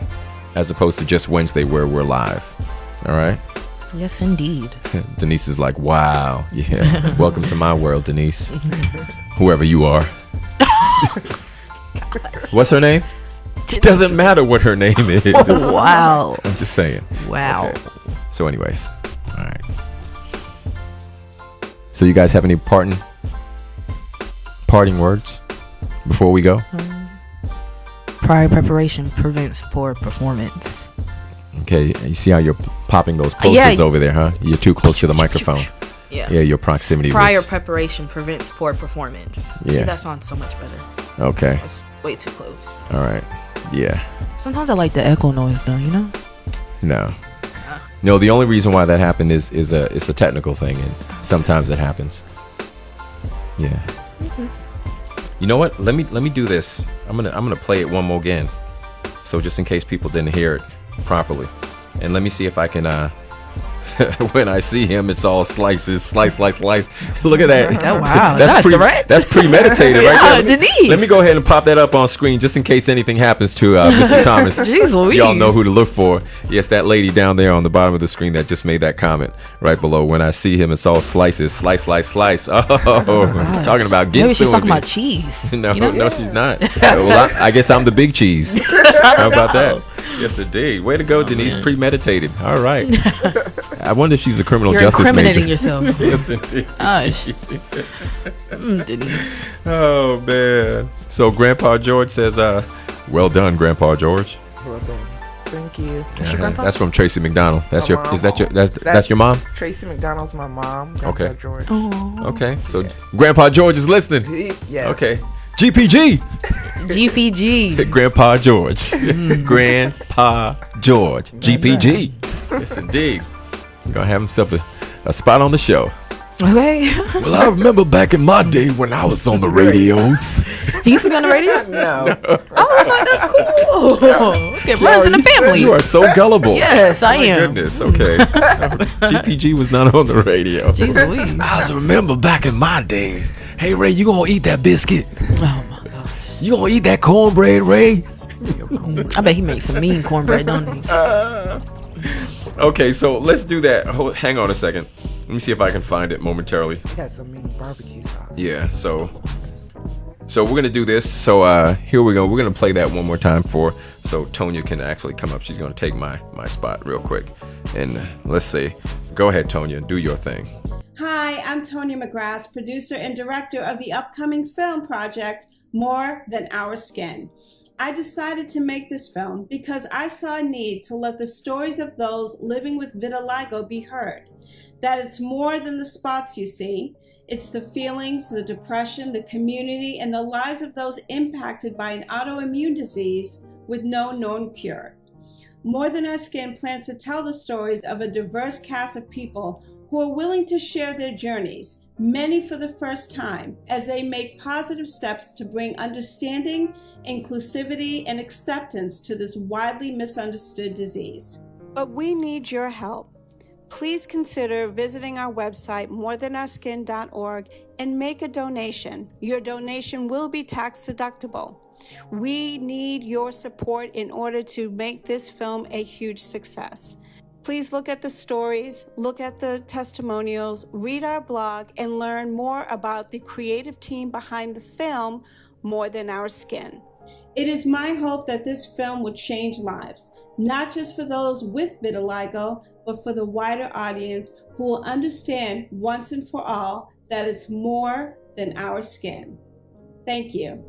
E: as opposed to just Wednesday where we're live. All right?
F: Yes, indeed.
E: Denise is like, wow. Yeah. Welcome to my world, Denise. Whoever you are. What's her name? It doesn't matter what her name is.
F: Oh, wow.
E: I'm just saying.
F: Wow.
E: Okay. So anyways. All right. So you guys have any parting words before we go?
F: Prior preparation prevents poor performance.
E: Okay, you see how you're popping those posters over there, huh? You're too close to the microphone.
F: Yeah,
E: your proximity.
F: Prior preparation prevents poor performance.
E: Yeah.
F: See, that sounds so much better.
E: Okay.
F: That's way too close.
E: All right. Yeah.
F: Sometimes I like the echo noise, though. You know?
E: No. No, the only reason why that happened is it's a technical thing, and sometimes it happens. Yeah. Mm-hmm. You know what? Let me do this. I'm gonna play it one more again, so just in case people didn't hear it properly, and let me see if I can when I see him, it's all slices, slice. Look at that.
F: Oh, wow.
E: That's premeditated right there.
F: Denise.
E: Let me go ahead and pop that up on screen just in case anything happens to Mr. Thomas.
F: Jeez Louise.
E: Y'all know who to look for. Yes, that lady down there on the bottom of the screen that just made that comment right below. When I see him, it's all slices, slice. Oh, talking about getting
F: Maybe she's talking about cheese.
E: No, no, she's not. Well, I guess I'm the big cheese. How about that? Yes, indeed. Way to go, Denise. Premeditated. All right. I wonder if she's a criminal
F: You're
E: justice
F: incriminating
E: major.
F: yourself.
E: Yes, indeed.
F: Gosh. Denise.
E: Oh, man. So Grandpa George says, well done, Grandpa George.
G: Well done. Thank you.
E: That's from Tracy McDonald. That's
G: My
E: your.
G: mom.
E: Is that your? That's your mom?
G: Tracy McDonald's my mom. Grandpa
E: Okay.
G: George.
E: Okay. So Grandpa George is listening.
G: Yeah.
E: Okay. GPG.
F: GPG.
E: Grandpa George. Grandpa George. GPG. Yes, indeed. We're gonna have himself a spot on the show.
F: Okay.
C: Well, I remember back in my day when I was on the radios.
F: He used to be on the radio?
G: No.
F: Oh, I was like, that's cool. Okay, runs in the family.
E: You are so gullible.
F: Yes, I
E: My
F: am.
E: goodness. Okay. GPG was not on the radio.
F: Jeez Louise.
C: I just remember back in my days. Hey, Ray, you gonna eat that biscuit?
F: Oh, my gosh.
C: You gonna eat that cornbread, Ray?
F: I bet he makes some mean cornbread, don't he?
E: Okay, so let's do that. Hang on a second. Let me see if I can find it momentarily.
G: He got some mini barbecue sauce.
E: Yeah, so we're gonna do this. So here we go. We're gonna play that one more time so Tonya can actually come up. She's gonna take my spot real quick. And let's see. Go ahead, Tonya, do your thing.
H: Hi, I'm Tonya McGrath, producer and director of the upcoming film project, More Than Our Skin. I decided to make this film because I saw a need to let the stories of those living with vitiligo be heard. That it's more than the spots you see. It's the feelings, the depression, the community, and the lives of those impacted by an autoimmune disease with no known cure. More Than Our Skin plans to tell the stories of a diverse cast of people who are willing to share their journeys, many for the first time, as they make positive steps to bring understanding, inclusivity, and acceptance to this widely misunderstood disease. But we need your help. Please consider visiting our website, morethanourskin.org, and make a donation. Your donation will be tax deductible. We need your support in order to make this film a huge success. Please look at the stories, look at the testimonials, read our blog, and learn more about the creative team behind the film, More Than Our Skin. It is my hope that this film will change lives, not just for those with vitiligo, but for the wider audience who will understand once and for all that it's more than our skin. Thank you.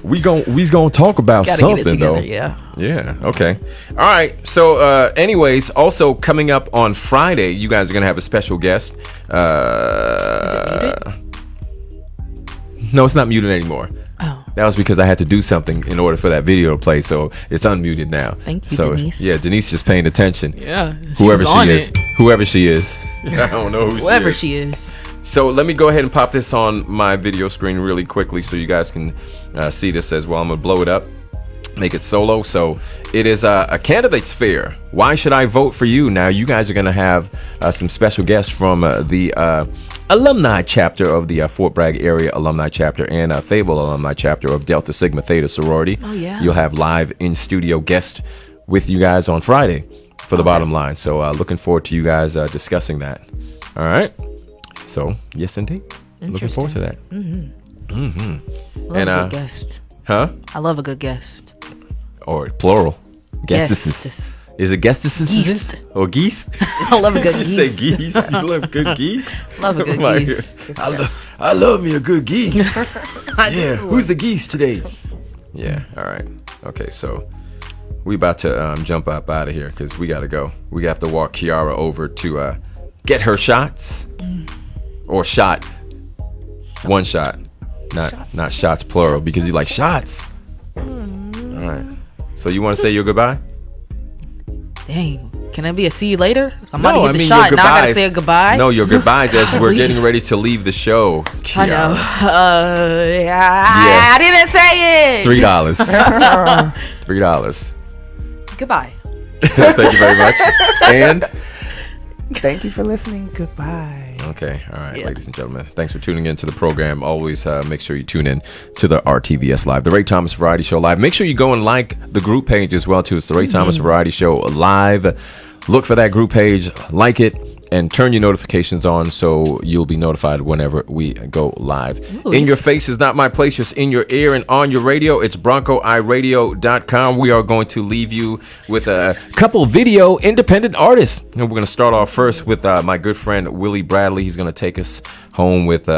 E: We gonna talk about
F: Gotta get it
E: something
F: together,
E: though.
F: yeah.
E: Okay. All right. So, anyways, also coming up on Friday, you guys are gonna have a special guest.
F: Is it muted?
E: No, it's not muted anymore.
F: Oh.
E: That was because I had to do something in order for that video to play, so it's unmuted now.
F: Thank you,
E: so,
F: Denise.
E: Yeah, Denise just paying attention.
F: Yeah.
E: Whoever
F: was on
E: she is.
F: it.
E: Whoever she is. I don't know who
F: Whoever
E: she is.
F: she is.
E: So let me go ahead and pop this on my video screen really quickly so you guys can see this as well. I'm gonna blow it up, make it solo. So it is a candidates fair. Why should I vote for you? Now you guys are gonna have some special guests from the alumni chapter of the Fort Bragg area alumni chapter and Fable alumni chapter of Delta Sigma Theta sorority.
F: Oh yeah.
E: You'll have live in studio guests with you guys on Friday for the bottom line. So looking forward to you guys discussing that. All right. So yes, indeed. Looking forward to that.
F: Mm-hmm.
E: Mm-hmm.
F: Love
E: And
F: a good guest.
E: Huh?
F: I love a good guest.
E: Or plural. Guests.
F: Yes.
E: Is it guests?
F: Geese.
E: Or geese?
F: I love a good
E: You
F: geese.
E: say geese? You love good geese?
F: Love a good
E: Like,
F: geese.
C: I love me a good geese. Yeah. Who's the geese today?
E: Yeah. All right. Okay. So we about to jump up out of here because we got to go. We have to walk Kiara over to get her shots or shot. One shot. Not shots plural because you like shots. All right. So you want to say your goodbye?
F: Dang. Can it be a see you later? I'm
E: No,
F: about to
E: I
F: get the
E: mean
F: shot.
E: your
F: Now I gotta
E: goodbyes.
F: say a goodbye.
E: No, your goodbyes as we're
F: Golly.
E: getting ready to leave the show.
F: I know.
E: Kiara.
F: Yeah. I didn't say it.
E: $3. $3.
F: Goodbye.
E: Thank you very much. And
G: Thank you for listening. Goodbye.
E: okay, all right, ladies and gentlemen, thanks for tuning in to the program. Always make sure you tune in to the RTVS Live, the Ray Thomas Variety Show Live. Make sure you go and like the group page as well too. It's the Ray Thomas Variety Show Live. Look for that group page, like it, and turn your notifications on so you'll be notified whenever we go live.
F: Ooh,
E: In Your Face is not my place, just in your ear and on your radio. It's BroncoIRadio.com. We are going to leave you with a couple video independent artists. And we're going to start off first with my good friend Willie Bradley. He's going to take us home with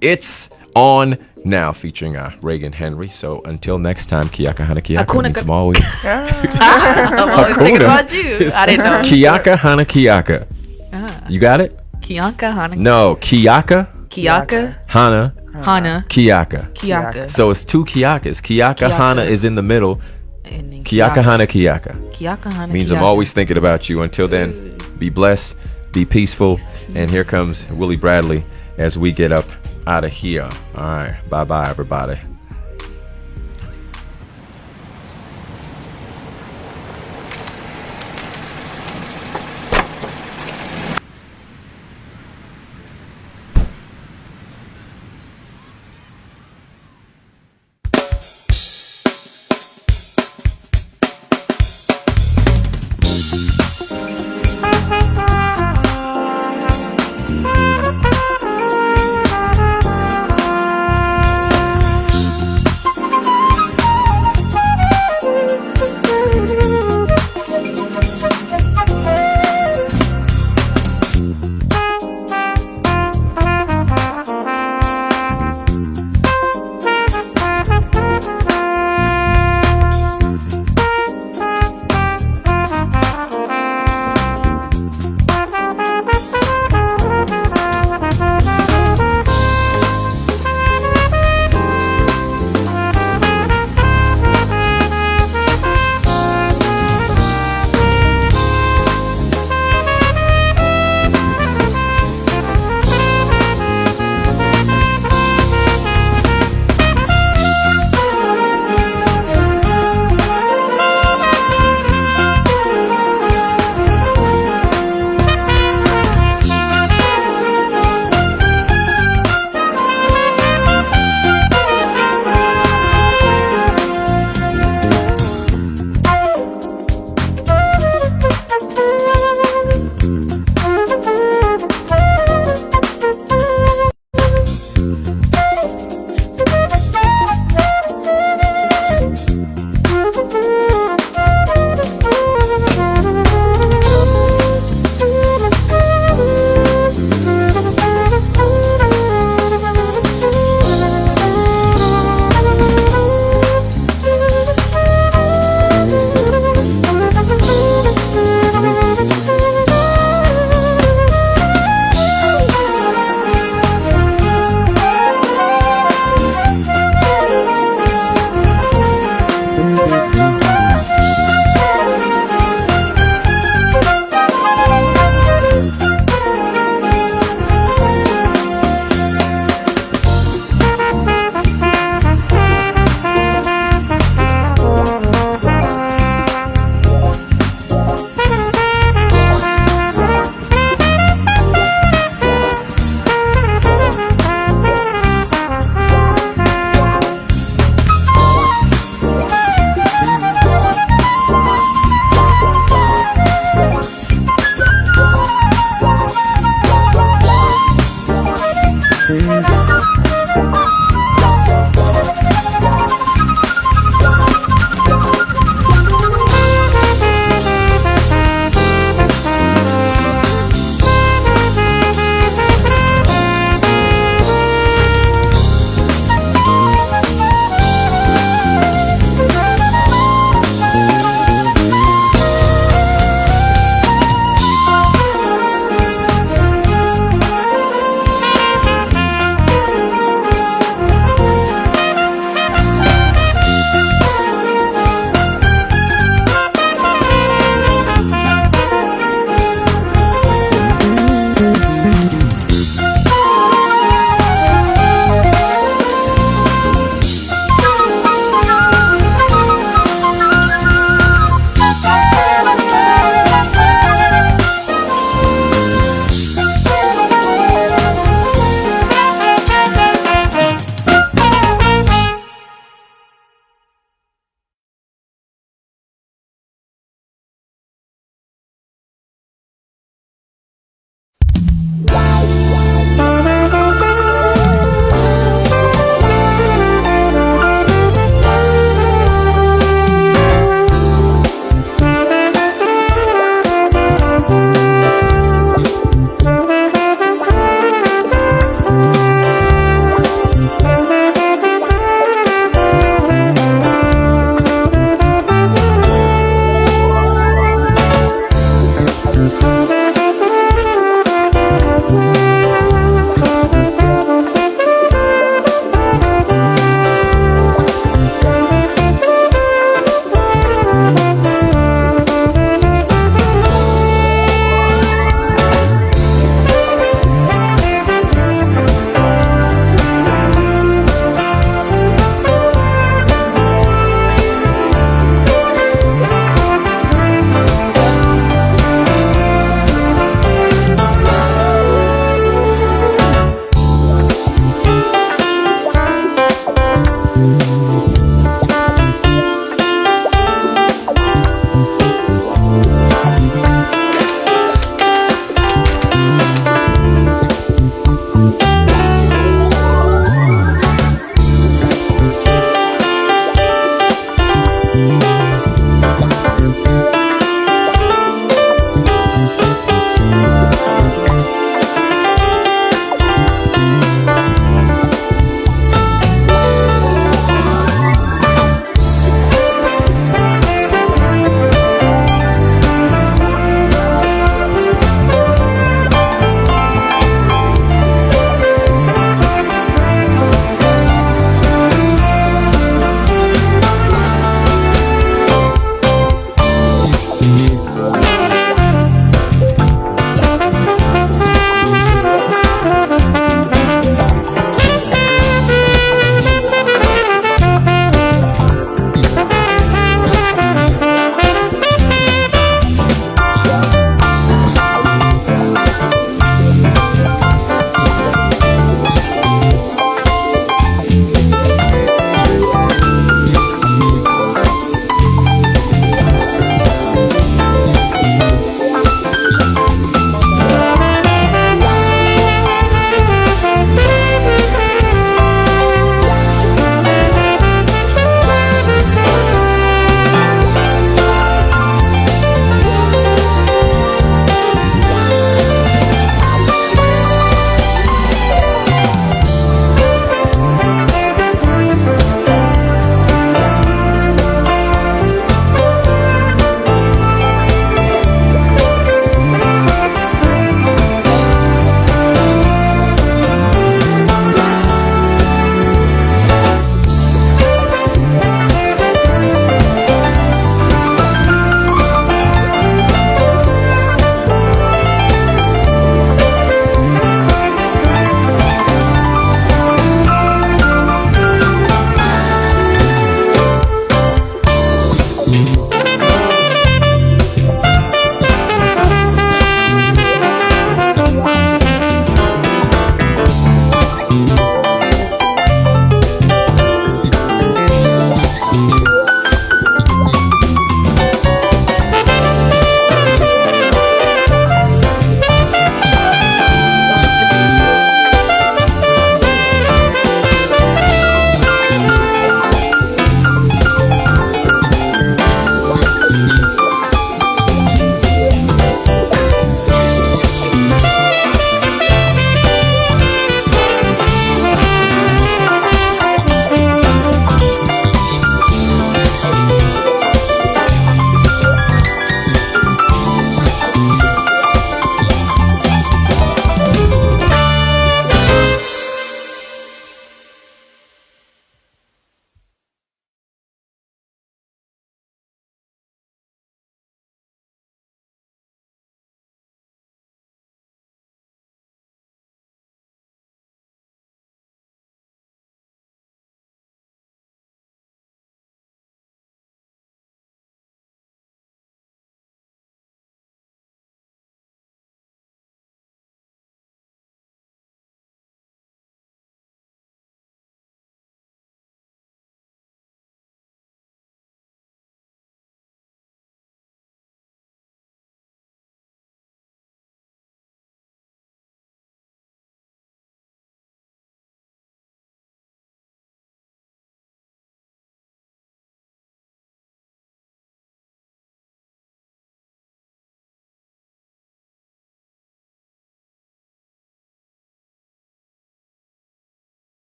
E: It's On Now featuring Reagan Henry. So until next time, Kiaka Hana Kiaka.
F: Hakuna
E: means I'm always
F: I'm always thinking
E: Hakuna.
F: about you. I didn't know.
E: Kiaka Hana Kiaka. You got it?
F: Kianka, Hana.
E: No, Kiaka
F: Kiaka,
E: Hana
F: Hana,
E: Kiaka.
F: Kiaka.
E: So it's two Kiakas. Kiaka
F: Kiaka.
E: Hana is in the middle.
F: And then
E: Kiaka Hana Kiaka.
F: Kiaka, Hana.
E: Means
F: Kiaka.
E: I'm always thinking about you. Until then, be blessed, be peaceful. And here comes Willie Bradley as we get up out of here. All right. Bye-bye, everybody.